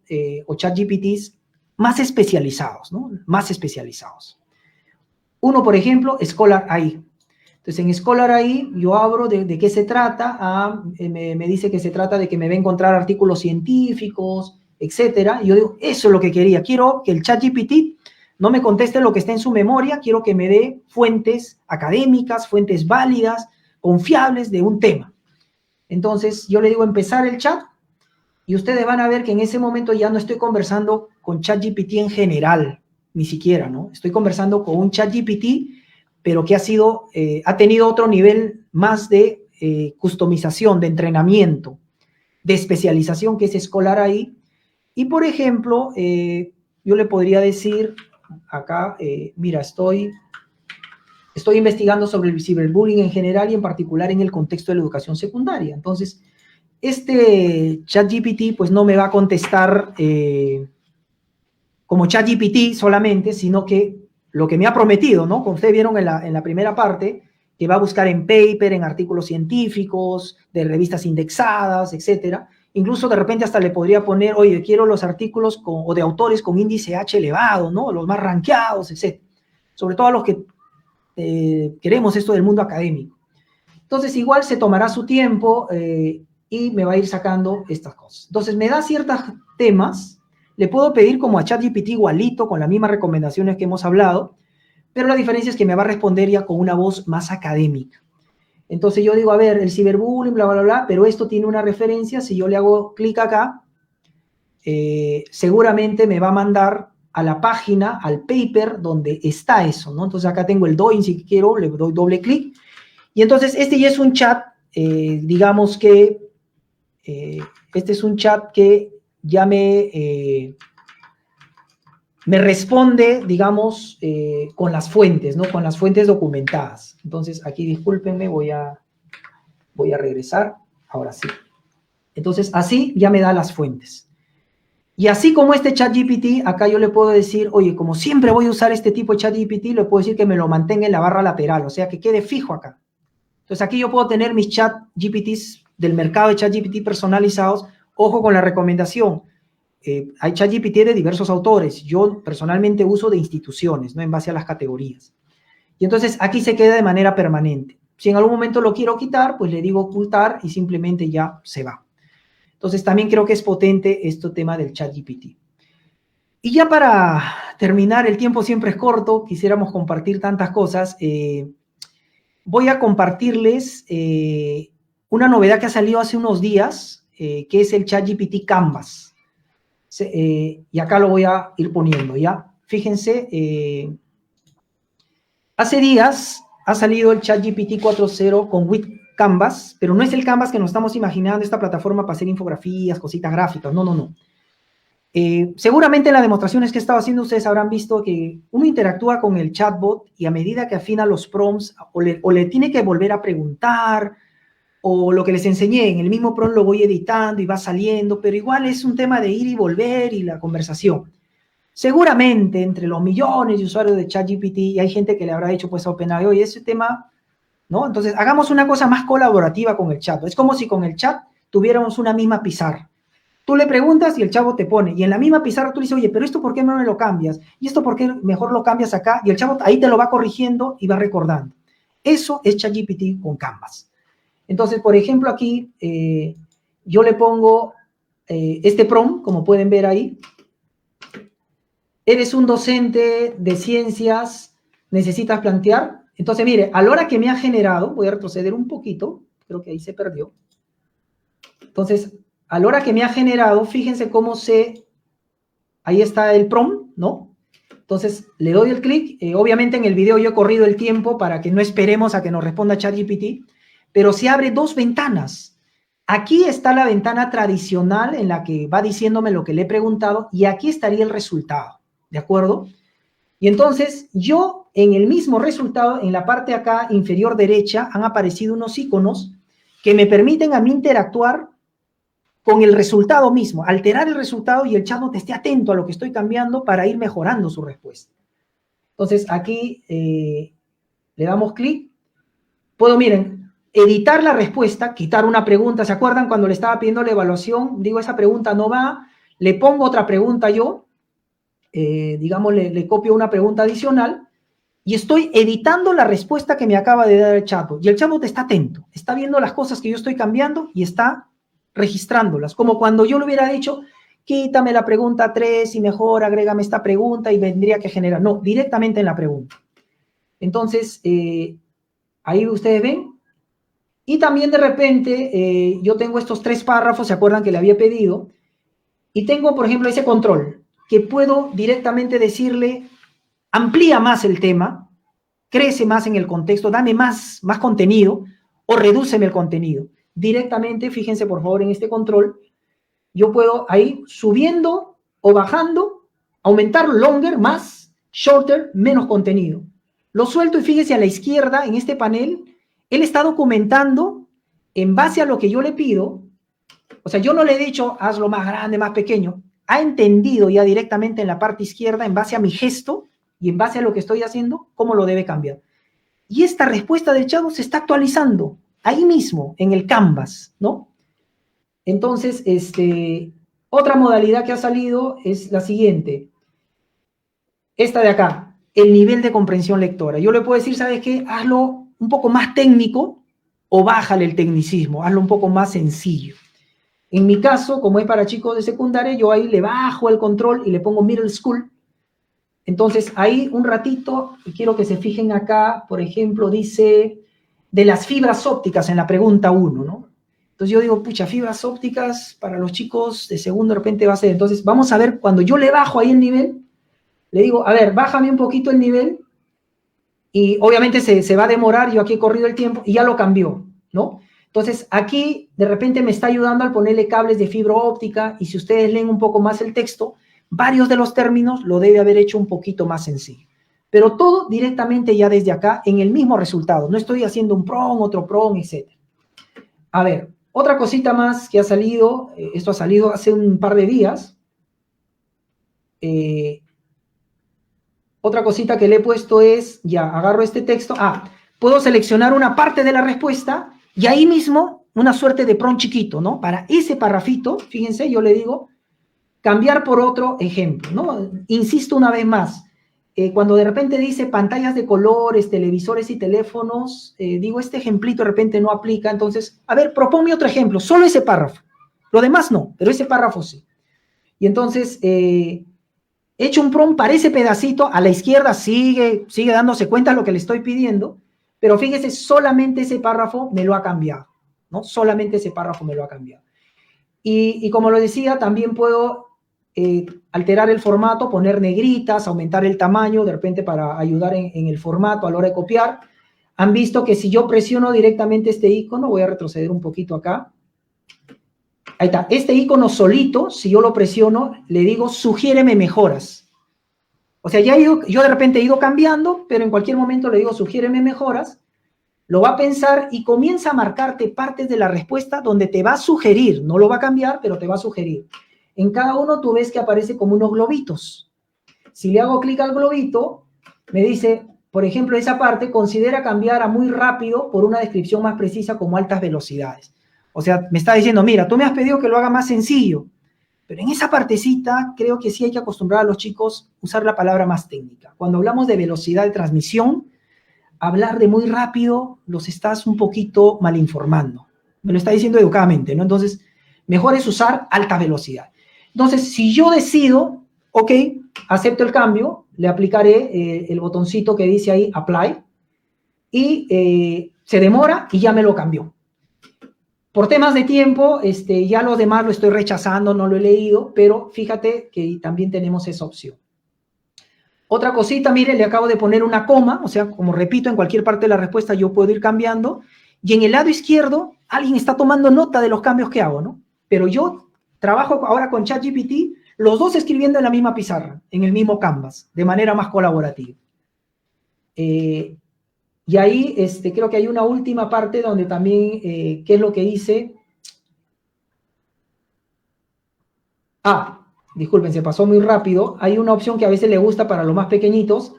o ChatGPTs más especializados, ¿no? Más especializados. Uno, por ejemplo, Scholar AI. Entonces, en Scholar AI yo abro de qué se trata, me dice que se trata de que me va a encontrar artículos científicos, etcétera, y yo digo, eso es lo que quería, quiero que el ChatGPT no me conteste lo que está en su memoria, quiero que me dé fuentes académicas, fuentes válidas, confiables de un tema. Entonces, yo le digo empezar el chat, y ustedes van a ver que en ese momento ya no estoy conversando con ChatGPT en general, ni siquiera, ¿no? Estoy conversando con un ChatGPT, pero que ha tenido otro nivel más de customización, de entrenamiento, de especialización, que es Scholar AI. Y, por ejemplo, yo le podría decir acá, mira, estoy investigando sobre el ciberbullying en general y en particular en el contexto de la educación secundaria. Entonces, este ChatGPT pues no me va a contestar como ChatGPT solamente, sino que lo que me ha prometido, ¿no? Como ustedes vieron en la primera parte, que va a buscar en paper, en artículos científicos, de revistas indexadas, etcétera. Incluso de repente hasta le podría poner, oye, quiero los artículos o de autores con índice H elevado, ¿no? Los más rankeados, etcétera. Sobre todo a los que queremos esto del mundo académico. Entonces, igual se tomará su tiempo y me va a ir sacando estas cosas. Entonces, me da ciertos temas. Le puedo pedir como a ChatGPT igualito, con las mismas recomendaciones que hemos hablado, pero la diferencia es que me va a responder ya con una voz más académica. Entonces yo digo, a ver, el ciberbullying, bla, bla, bla, pero esto tiene una referencia. Si yo le hago clic acá, seguramente me va a mandar a la página, al paper donde está eso, ¿no? Entonces acá tengo el DOIN, si quiero, le doy doble clic. Y entonces este ya es un chat, digamos que, este es un chat que ya me responde, digamos, con las fuentes, ¿no? Con las fuentes documentadas. Entonces, aquí, discúlpenme, voy a regresar. Ahora sí. Entonces, así ya me da las fuentes. Y así como este ChatGPT, acá yo le puedo decir, oye, como siempre voy a usar este tipo de ChatGPT, le puedo decir que me lo mantenga en la barra lateral, o sea, que quede fijo acá. Entonces, aquí yo puedo tener mis ChatGPTs del mercado de ChatGPT personalizados. Ojo con la recomendación. Hay ChatGPT de diversos autores. Yo personalmente uso de instituciones, ¿no? En base a las categorías. Y entonces aquí se queda de manera permanente. Si en algún momento lo quiero quitar, pues le digo ocultar y simplemente ya se va. Entonces también creo que es potente este tema del ChatGPT. Y ya para terminar, el tiempo siempre es corto, quisiéramos compartir tantas cosas. Voy a compartirles una novedad que ha salido hace unos días, que es el ChatGPT Canvas. Y acá lo voy a ir poniendo, ¿ya? Fíjense, hace días ha salido el ChatGPT 4.0 con With Canvas, pero no es el Canvas que nos estamos imaginando, esta plataforma para hacer infografías, cositas gráficas, no, no, no. Seguramente en las demostraciones que he estado haciendo ustedes habrán visto que uno interactúa con el chatbot y a medida que afina los prompts o le tiene que volver a preguntar, o lo que les enseñé, en el mismo prompt lo voy editando y va saliendo, pero igual es un tema de ir y volver y la conversación. Seguramente entre los millones de usuarios de ChatGPT y hay gente que le habrá dicho pues a OpenAI, oye, ese tema, ¿no? Entonces hagamos una cosa más colaborativa con el chat. Es como si con el chat tuviéramos una misma pizarra. Tú le preguntas y el chavo te pone, y en la misma pizarra tú le dices, oye, pero esto ¿por qué no me lo cambias? Y esto ¿por qué mejor lo cambias acá? Y el chavo ahí te lo va corrigiendo y va recordando. Eso es ChatGPT con Canvas. Entonces, por ejemplo, aquí yo le pongo este prompt, como pueden ver ahí. Eres un docente de ciencias, necesitas plantear. Entonces, mire, a la hora que me ha generado, voy a retroceder un poquito, creo que ahí se perdió. Entonces, a la hora que me ha generado, fíjense cómo ahí está el prompt, ¿no? Entonces, le doy el clic. Obviamente en el video yo he corrido el tiempo para que no esperemos a que nos responda ChatGPT, pero se abre dos ventanas. Aquí está la ventana tradicional en la que va diciéndome lo que le he preguntado y aquí estaría el resultado, ¿de acuerdo? Y entonces yo en el mismo resultado, en la parte acá inferior derecha, han aparecido unos iconos que me permiten a mí interactuar con el resultado mismo, alterar el resultado y el chatbot esté atento a lo que estoy cambiando para ir mejorando su respuesta. Entonces aquí le damos clic. Puedo, miren, editar la respuesta, quitar una pregunta. ¿Se acuerdan cuando le estaba pidiendo la evaluación? Digo, esa pregunta no va, le pongo otra pregunta yo, digamos, le copio una pregunta adicional y estoy editando la respuesta que me acaba de dar el chatbot. Y el chatbot está atento, está viendo las cosas que yo estoy cambiando y está registrándolas, como cuando yo le hubiera dicho, quítame la pregunta 3 y mejor agrégame esta pregunta y vendría que generar. No, directamente en la pregunta. Entonces, ahí ustedes ven. Y también de repente yo tengo estos 3 párrafos, ¿se acuerdan que le había pedido? Y tengo, por ejemplo, ese control, que puedo directamente decirle, amplía más el tema, crece más en el contexto, dame más contenido o redúceme el contenido. Directamente, fíjense por favor en este control, yo puedo ahí subiendo o bajando, aumentar longer, más, shorter, menos contenido. Lo suelto y fíjense a la izquierda en este panel, él está documentando en base a lo que yo le pido. O sea, yo no le he dicho hazlo más grande, más pequeño. Ha entendido ya directamente en la parte izquierda, en base a mi gesto y en base a lo que estoy haciendo, cómo lo debe cambiar. Y esta respuesta del chatbot se está actualizando ahí mismo, en el Canvas, ¿no? Entonces, otra modalidad que ha salido es la siguiente. Esta de acá, el nivel de comprensión lectora. Yo le puedo decir, ¿sabes qué? Hazlo un poco más técnico o bájale el tecnicismo, hazlo un poco más sencillo. En mi caso, como es para chicos de secundaria, yo ahí le bajo el control y le pongo middle school. Entonces, ahí un ratito, y quiero que se fijen acá, por ejemplo, dice de las fibras ópticas en la pregunta 1, ¿no? Entonces yo digo, pucha, fibras ópticas para los chicos de segundo de repente va a ser. Entonces, vamos a ver, cuando yo le bajo ahí el nivel, le digo, a ver, bájame un poquito el nivel, y obviamente se va a demorar, yo aquí he corrido el tiempo, y ya lo cambió, ¿no? Entonces, aquí de repente me está ayudando al ponerle cables de fibra óptica, y si ustedes leen un poco más el texto, varios de los términos lo debe haber hecho un poquito más sencillo. Pero todo directamente ya desde acá en el mismo resultado. No estoy haciendo un PROM, otro PROM, etc. A ver, otra cosita más que ha salido, esto ha salido hace un par de días. Otra cosita que le he puesto es, ya agarro este texto, puedo seleccionar una parte de la respuesta y ahí mismo una suerte de prompt chiquito, ¿no? Para ese parrafito, fíjense, yo le digo, cambiar por otro ejemplo, ¿no? Insisto una vez más, cuando de repente dice pantallas de colores, televisores y teléfonos, digo, este ejemplito de repente no aplica, entonces, a ver, proponme otro ejemplo, solo ese párrafo. Lo demás no, pero ese párrafo sí. Y entonces, he hecho un prompt para ese pedacito, a la izquierda sigue dándose cuenta de lo que le estoy pidiendo, pero fíjese, solamente ese párrafo me lo ha cambiado, ¿no? Solamente ese párrafo me lo ha cambiado. Y como lo decía, también puedo alterar el formato, poner negritas, aumentar el tamaño, de repente para ayudar en el formato a la hora de copiar. Han visto que si yo presiono directamente este icono, voy a retroceder un poquito acá. Ahí está, este icono solito, si yo lo presiono, le digo, sugiéreme mejoras. O sea, yo de repente he ido cambiando, pero en cualquier momento le digo, sugiéreme mejoras. Lo va a pensar y comienza a marcarte partes de la respuesta donde te va a sugerir, no lo va a cambiar, pero te va a sugerir. En cada uno tú ves que aparece como unos globitos. Si le hago clic al globito, me dice, por ejemplo, esa parte, considera cambiar a muy rápido por una descripción más precisa como altas velocidades. O sea, me está diciendo, mira, tú me has pedido que lo haga más sencillo, pero en esa partecita creo que sí hay que acostumbrar a los chicos a usar la palabra más técnica. Cuando hablamos de velocidad de transmisión, hablar de muy rápido los estás un poquito mal informando. Me lo está diciendo educadamente, ¿no? Entonces, mejor es usar alta velocidad. Entonces, si yo decido, ok, acepto el cambio, le aplicaré el botoncito que dice ahí, apply, y se demora y ya me lo cambió. Por temas de tiempo, ya los demás lo estoy rechazando, no lo he leído, pero fíjate que también tenemos esa opción. Otra cosita, mire, le acabo de poner una coma, o sea, como repito, en cualquier parte de la respuesta yo puedo ir cambiando, y en el lado izquierdo alguien está tomando nota de los cambios que hago, ¿no? Pero yo trabajo ahora con ChatGPT, los dos escribiendo en la misma pizarra, en el mismo Canvas, de manera más colaborativa. Y ahí creo que hay una última parte donde también, ¿qué es lo que hice? Disculpen, se pasó muy rápido. Hay una opción que a veces le gusta para los más pequeñitos.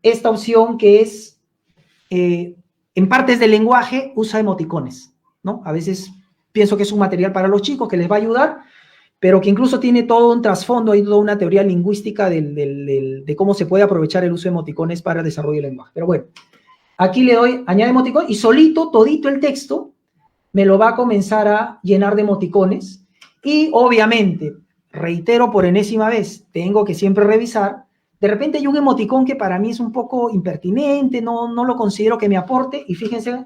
Esta opción que es, en partes del lenguaje, usa emoticones, ¿no? A veces pienso que es un material para los chicos que les va a ayudar, pero que incluso tiene todo un trasfondo, hay toda una teoría lingüística de cómo se puede aprovechar el uso de emoticones para el desarrollo del lenguaje. Pero bueno, aquí le doy añade emoticón y solito, todito el texto, me lo va a comenzar a llenar de emoticones. Y obviamente, reitero por enésima vez, tengo que siempre revisar. De repente hay un emoticón que para mí es un poco impertinente, no lo considero que me aporte. Y fíjense,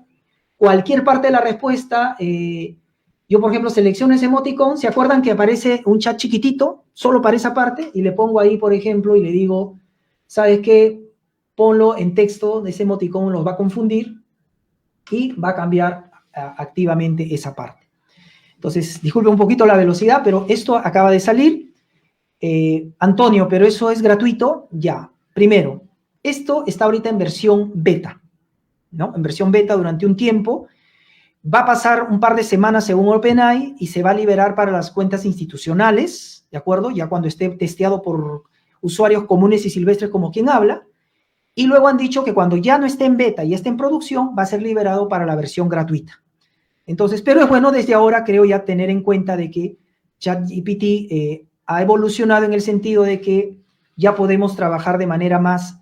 cualquier parte de la respuesta, yo por ejemplo selecciono ese emoticón, ¿se acuerdan que aparece un chat chiquitito solo para esa parte? Y le pongo ahí, por ejemplo, y le digo, ¿sabes qué? Ponlo en texto, ese emoticón los va a confundir y va a cambiar activamente esa parte. Entonces, disculpe un poquito la velocidad, pero esto acaba de salir. Antonio, ¿pero eso es gratuito? Ya. Primero, esto está ahorita en versión beta, ¿no? En versión beta durante un tiempo. Va a pasar un par de semanas según OpenAI y se va a liberar para las cuentas institucionales, ¿de acuerdo? Ya cuando esté testeado por usuarios comunes y silvestres como quien habla. Y luego han dicho que cuando ya no esté en beta y esté en producción, va a ser liberado para la versión gratuita. Entonces, pero es bueno desde ahora, creo ya, tener en cuenta de que ChatGPT ha evolucionado en el sentido de que ya podemos trabajar de manera más,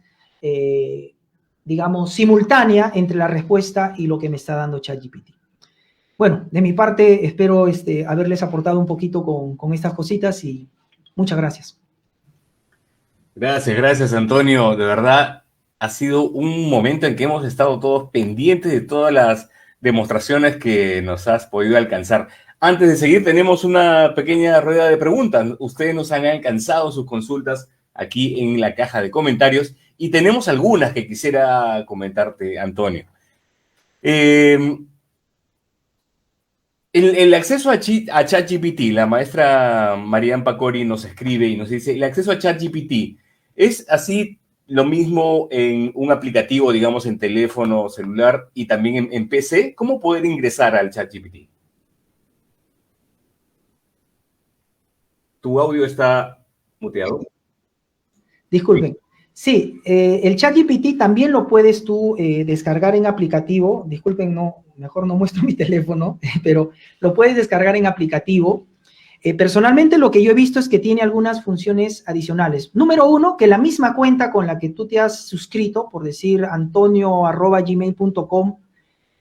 digamos, simultánea entre la respuesta y lo que me está dando ChatGPT. Bueno, de mi parte, espero haberles aportado un poquito con estas cositas y muchas gracias. Gracias, Antonio. De verdad, ha sido un momento en que hemos estado todos pendientes de todas las demostraciones que nos has podido alcanzar. Antes de seguir, tenemos una pequeña rueda de preguntas. Ustedes nos han alcanzado sus consultas aquí en la caja de comentarios y tenemos algunas que quisiera comentarte, Antonio. El acceso a ChatGPT, la maestra Marian Pacori nos escribe y nos dice, el acceso a ChatGPT es así lo mismo en un aplicativo, digamos, en teléfono celular y también en PC. ¿Cómo poder ingresar al ChatGPT? Tu audio está muteado. Disculpen. Sí, el ChatGPT también lo puedes tú descargar en aplicativo. Disculpen, mejor no muestro mi teléfono, pero lo puedes descargar en aplicativo. Personalmente lo que yo he visto es que tiene algunas funciones adicionales. Número uno, que la misma cuenta con la que tú te has suscrito, por decir antonio@gmail.com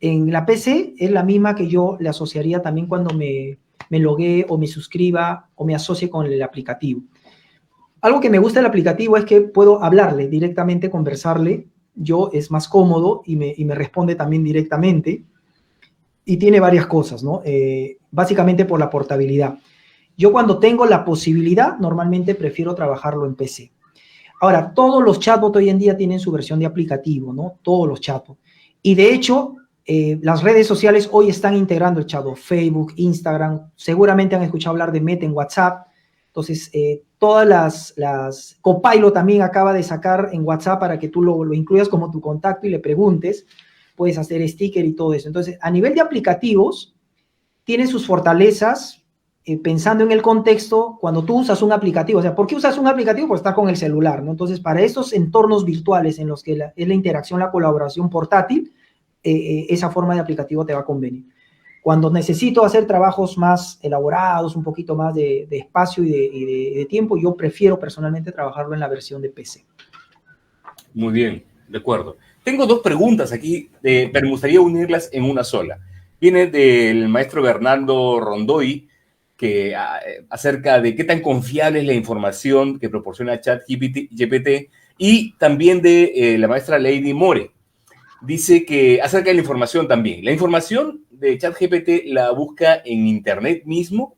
en la PC, es la misma que yo le asociaría también cuando me loguee o me suscriba o me asocie con el aplicativo. Algo que me gusta del aplicativo es que puedo hablarle directamente, conversarle. Es más cómodo y me responde también directamente. Y tiene varias cosas, ¿no? Básicamente por la portabilidad. Yo cuando tengo la posibilidad, normalmente prefiero trabajarlo en PC. Ahora, todos los chatbots hoy en día tienen su versión de aplicativo, ¿no? Todos los chatbots. Y de hecho, las redes sociales hoy están integrando el chatbot. Facebook, Instagram, seguramente han escuchado hablar de Meta en WhatsApp. Entonces, todas las Copilot también acaba de sacar en WhatsApp para que tú lo incluyas como tu contacto y le preguntes. Puedes hacer sticker y todo eso. Entonces, a nivel de aplicativos, tiene sus fortalezas, pensando en el contexto, cuando tú usas un aplicativo. O sea, ¿por qué usas un aplicativo? Pues está con el celular, ¿no? Entonces, para esos entornos virtuales en los que es la interacción, la colaboración portátil, esa forma de aplicativo te va a convenir. Cuando necesito hacer trabajos más elaborados, un poquito más de espacio y de tiempo, yo prefiero personalmente trabajarlo en la versión de PC. Muy bien, de acuerdo. Tengo dos preguntas aquí, pero me gustaría unirlas en una sola. Viene del maestro Bernardo Rondoy, que acerca de qué tan confiable es la información que proporciona ChatGPT, y también de la maestra Lady More. Dice que acerca de la información también. ¿La información de ChatGPT la busca en Internet mismo?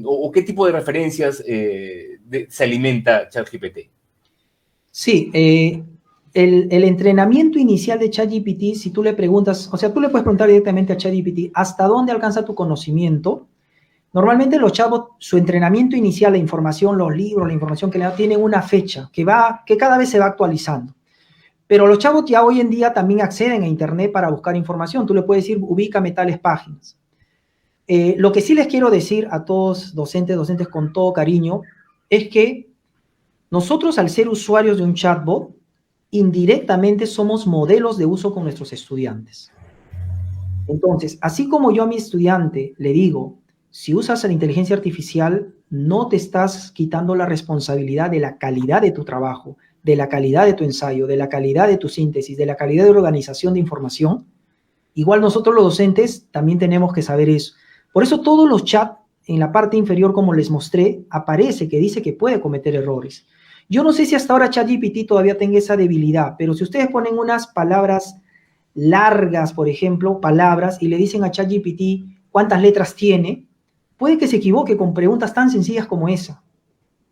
¿O qué tipo de referencias se alimenta ChatGPT? Sí, el entrenamiento inicial de ChatGPT, si tú le preguntas, o sea, tú le puedes preguntar directamente a ChatGPT, ¿hasta dónde alcanza tu conocimiento? Normalmente los chatbots, su entrenamiento inicial, la información, los libros, la información que le da, tienen una fecha que cada vez se va actualizando. Pero los chatbots ya hoy en día también acceden a Internet para buscar información. Tú le puedes decir, ubícame tales páginas. Lo que sí les quiero decir a todos docentes con todo cariño, es que nosotros, al ser usuarios de un chatbot, indirectamente somos modelos de uso con nuestros estudiantes. Entonces, así como yo a mi estudiante le digo, si usas la inteligencia artificial, no te estás quitando la responsabilidad de la calidad de tu trabajo, de la calidad de tu ensayo, de la calidad de tu síntesis, de la calidad de organización de información. Igual nosotros los docentes también tenemos que saber eso. Por eso todos los chats en la parte inferior, como les mostré, aparece que dice que puede cometer errores. Yo no sé si hasta ahora ChatGPT todavía tenga esa debilidad, pero si ustedes ponen unas palabras largas, por ejemplo, palabras, y le dicen a ChatGPT cuántas letras tiene, puede que se equivoque con preguntas tan sencillas como esa.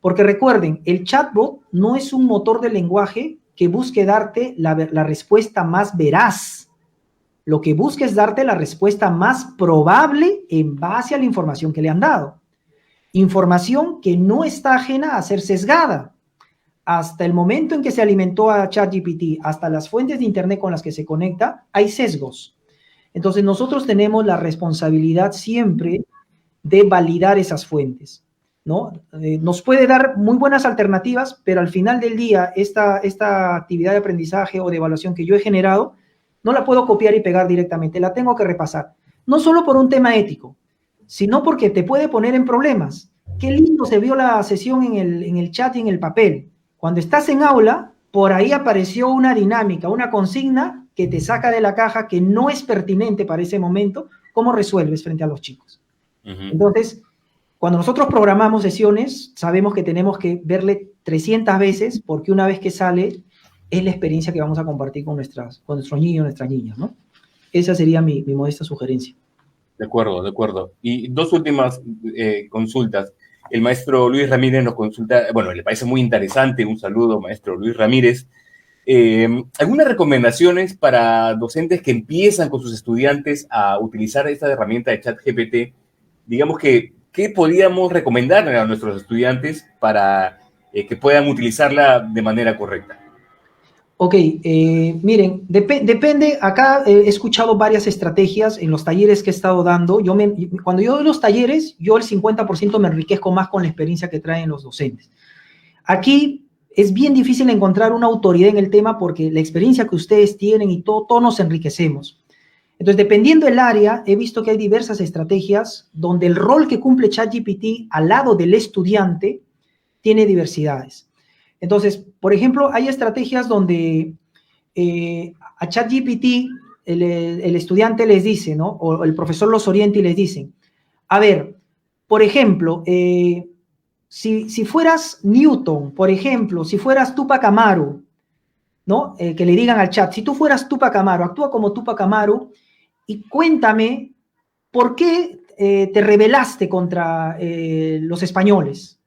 Porque recuerden, el chatbot no es un motor de lenguaje que busque darte la respuesta más veraz. Lo que busca es darte la respuesta más probable en base a la información que le han dado. Información que no está ajena a ser sesgada. Hasta el momento en que se alimentó a ChatGPT, hasta las fuentes de Internet con las que se conecta, hay sesgos. Entonces nosotros tenemos la responsabilidad siempre de validar esas fuentes, ¿no? Nos puede dar muy buenas alternativas, pero al final del día esta actividad de aprendizaje o de evaluación que yo he generado, no la puedo copiar y pegar directamente, la tengo que repasar. No solo por un tema ético, sino porque te puede poner en problemas. Qué lindo se vio la sesión en el chat y en el papel. Cuando estás en aula, por ahí apareció una dinámica, una consigna que te saca de la caja, que no es pertinente para ese momento. ¿Cómo resuelves frente a los chicos? Entonces, cuando nosotros programamos sesiones, sabemos que tenemos que verle 300 veces, porque una vez que sale, es la experiencia que vamos a compartir con nuestros niños, nuestras niñas, ¿no? Esa sería mi modesta sugerencia. De acuerdo, de acuerdo. Y dos últimas consultas. El maestro Luis Ramírez nos consulta, bueno, le parece muy interesante, un saludo, maestro Luis Ramírez. ¿Algunas recomendaciones para docentes que empiezan con sus estudiantes a utilizar esta herramienta de ChatGPT? Digamos que, ¿qué podríamos recomendarle a nuestros estudiantes para que puedan utilizarla de manera correcta? Ok, miren, depende, acá he escuchado varias estrategias en los talleres que he estado dando. Cuando yo doy los talleres, yo el 50% me enriquezco más con la experiencia que traen los docentes. Aquí es bien difícil encontrar una autoridad en el tema porque la experiencia que ustedes tienen y todos nos enriquecemos. Entonces, dependiendo del área, he visto que hay diversas estrategias donde el rol que cumple ChatGPT al lado del estudiante tiene diversidades. Entonces, por ejemplo, hay estrategias donde a ChatGPT el estudiante les dice, ¿no? O el profesor los orienta y les dicen, a ver, por ejemplo, si fueras Newton, por ejemplo, si fueras Tupac Amaru, ¿no? Que le digan al chat, si tú fueras Tupac Amaru, actúa como Tupac Amaru y cuéntame por qué te rebelaste contra los españoles.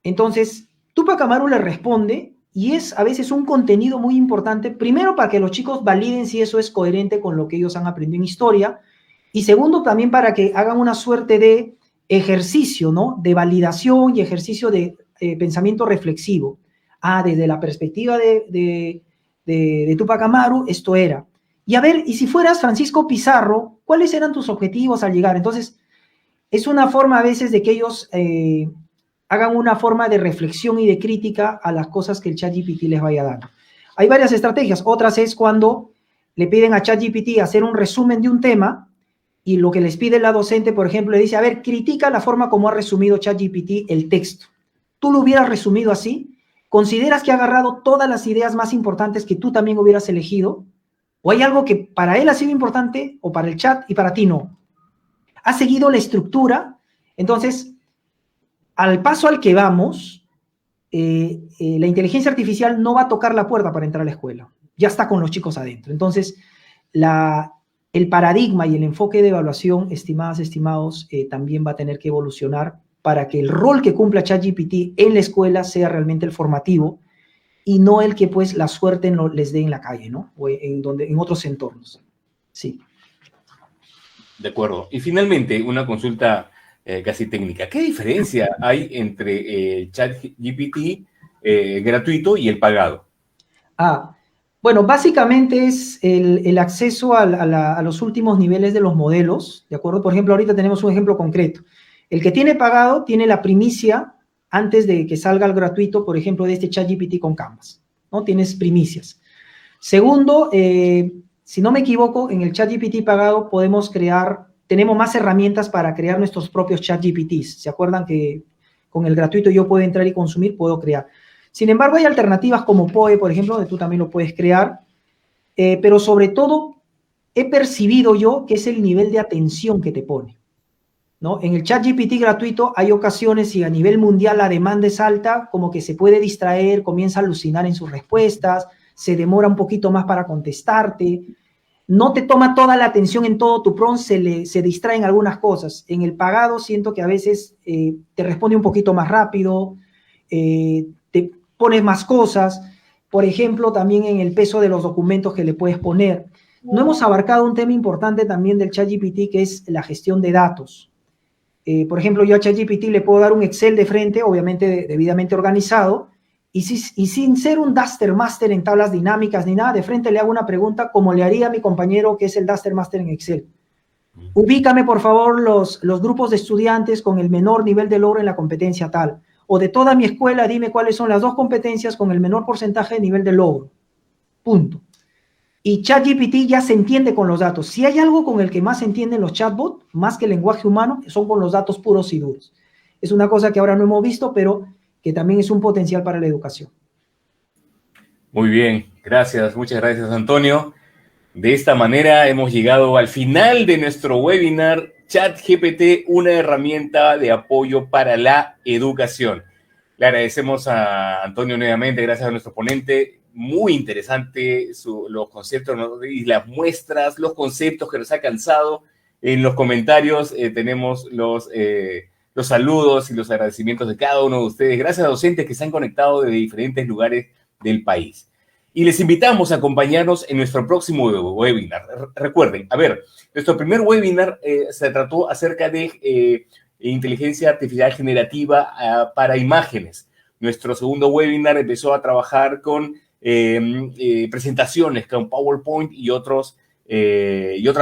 Entonces, Tupac Amaru le responde y es a veces un contenido muy importante, primero para que los chicos validen si eso es coherente con lo que ellos han aprendido en historia, y segundo también para que hagan una suerte de ejercicio, ¿no? De validación y ejercicio de pensamiento reflexivo. Ah, desde la perspectiva de Tupac Amaru, esto era. Y a ver, y si fueras Francisco Pizarro, ¿cuáles eran tus objetivos al llegar? Entonces, es una forma a veces de que ellos hagan una forma de reflexión y de crítica a las cosas que el ChatGPT les vaya dando. Hay varias estrategias. Otras es cuando le piden a ChatGPT hacer un resumen de un tema y lo que les pide la docente, por ejemplo, le dice, a ver, critica la forma como ha resumido ChatGPT el texto. ¿Tú lo hubieras resumido así? ¿Consideras que ha agarrado todas las ideas más importantes que tú también hubieras elegido? ¿O hay algo que para él ha sido importante o para el chat y para ti no? ¿Ha seguido la estructura? Entonces, al paso al que vamos, la inteligencia artificial no va a tocar la puerta para entrar a la escuela. Ya está con los chicos adentro. Entonces, el paradigma y el enfoque de evaluación, estimadas, estimados, también va a tener que evolucionar para que el rol que cumpla ChatGPT en la escuela sea realmente el formativo y no el que pues la suerte no les dé en la calle, ¿no? O en otros entornos. Sí. De acuerdo. Y finalmente, una consulta casi técnica. ¿Qué diferencia hay entre el ChatGPT gratuito y el pagado? Bueno, básicamente es el acceso a los últimos niveles de los modelos, ¿de acuerdo? Por ejemplo, ahorita tenemos un ejemplo concreto. El que tiene pagado tiene la primicia antes de que salga el gratuito, por ejemplo, de este ChatGPT con Canvas, ¿no? Tienes primicias. Segundo, si no me equivoco, en el ChatGPT pagado tenemos más herramientas para crear nuestros propios ChatGPTs. ¿Se acuerdan que con el gratuito yo puedo entrar y consumir, puedo crear? Sin embargo, hay alternativas como Poe, por ejemplo, donde tú también lo puedes crear, pero sobre todo he percibido yo que es el nivel de atención que te pone, ¿no? En el ChatGPT gratuito hay ocasiones, si a nivel mundial la demanda es alta, como que se puede distraer, comienza a alucinar en sus respuestas, se demora un poquito más para contestarte, no te toma toda la atención en todo tu prompt, se distraen algunas cosas. En el pagado siento que a veces te responde un poquito más rápido, te pones más cosas, por ejemplo, también en el peso de los documentos que le puedes poner. No hemos abarcado un tema importante también del ChatGPT, que es la gestión de datos. Por ejemplo, yo a ChatGPT le puedo dar un Excel de frente, obviamente debidamente organizado, y sin ser un Duster Master en tablas dinámicas ni nada, de frente le hago una pregunta como le haría a mi compañero que es el Duster Master en Excel. Ubícame, por favor, los grupos de estudiantes con el menor nivel de logro en la competencia tal. O de toda mi escuela, dime cuáles son las 2 competencias con el menor porcentaje de nivel de logro. Punto. Y ChatGPT ya se entiende con los datos. Si hay algo con el que más se entienden los chatbots, más que el lenguaje humano, son con los datos puros y duros. Es una cosa que ahora no hemos visto, pero que también es un potencial para la educación. Muy bien, gracias, muchas gracias, Antonio. De esta manera hemos llegado al final de nuestro webinar ChatGPT, una herramienta de apoyo para la educación. Le agradecemos a Antonio nuevamente, gracias a nuestro ponente. Muy interesante los conceptos, ¿no? Y las muestras, los conceptos que nos ha alcanzado. En los comentarios tenemos los saludos y los agradecimientos de cada uno de ustedes. Gracias a docentes que se han conectado de diferentes lugares del país. Y les invitamos a acompañarnos en nuestro próximo webinar. Recuerden, nuestro primer webinar se trató acerca de inteligencia artificial generativa para imágenes. Nuestro segundo webinar empezó a trabajar con presentaciones, con PowerPoint y otras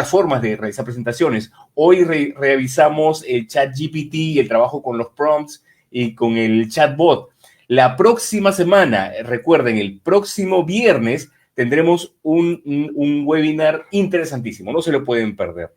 formas de realizar presentaciones. Hoy revisamos el ChatGPT y el trabajo con los prompts y con el chatbot. La próxima semana, recuerden, el próximo viernes tendremos un webinar interesantísimo, no se lo pueden perder.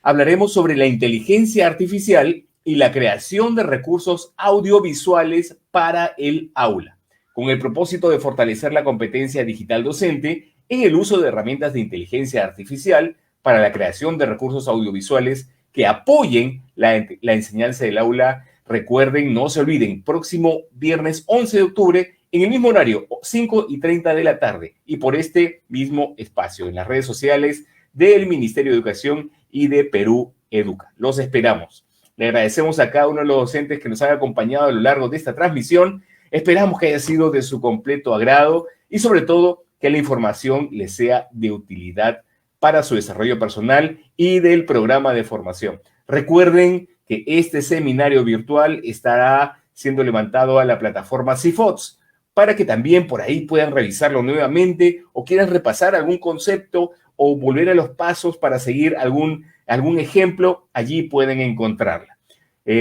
Hablaremos sobre la inteligencia artificial y la creación de recursos audiovisuales para el aula, con el propósito de fortalecer la competencia digital docente en el uso de herramientas de inteligencia artificial para la creación de recursos audiovisuales que apoyen la enseñanza del aula. Recuerden, no se olviden, próximo viernes 11 de octubre, en el mismo horario, 5:30 de la tarde, y por este mismo espacio, en las redes sociales del Ministerio de Educación y de Perú Educa. Los esperamos. Le agradecemos a cada uno de los docentes que nos han acompañado a lo largo de esta transmisión. Esperamos que haya sido de su completo agrado y, sobre todo, que la información les sea de utilidad para su desarrollo personal y del programa de formación. Recuerden que este seminario virtual estará siendo levantado a la plataforma CIFOTS para que también por ahí puedan revisarlo nuevamente o quieran repasar algún concepto o volver a los pasos para seguir algún ejemplo, allí pueden encontrarla.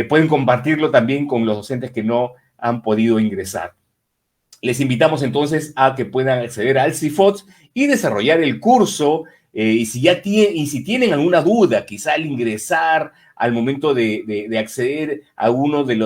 Pueden compartirlo también con los docentes que no han podido ingresar. Les invitamos entonces a que puedan acceder al CIFOTS y desarrollar el curso. Y si tienen alguna duda, quizá al ingresar, al momento de acceder a uno de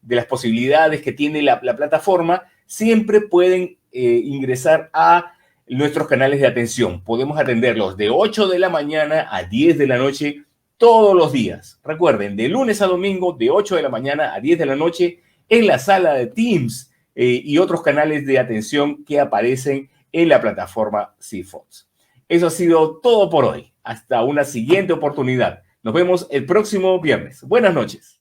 de las posibilidades que tiene la plataforma, siempre pueden ingresar a nuestros canales de atención. Podemos atenderlos de 8 de la mañana a 10 de la noche todos los días. Recuerden, de lunes a domingo, de 8 de la mañana a 10 de la noche, en la sala de Teams y otros canales de atención que aparecen en la plataforma CFOX. Eso ha sido todo por hoy. Hasta una siguiente oportunidad. Nos vemos el próximo viernes. Buenas noches.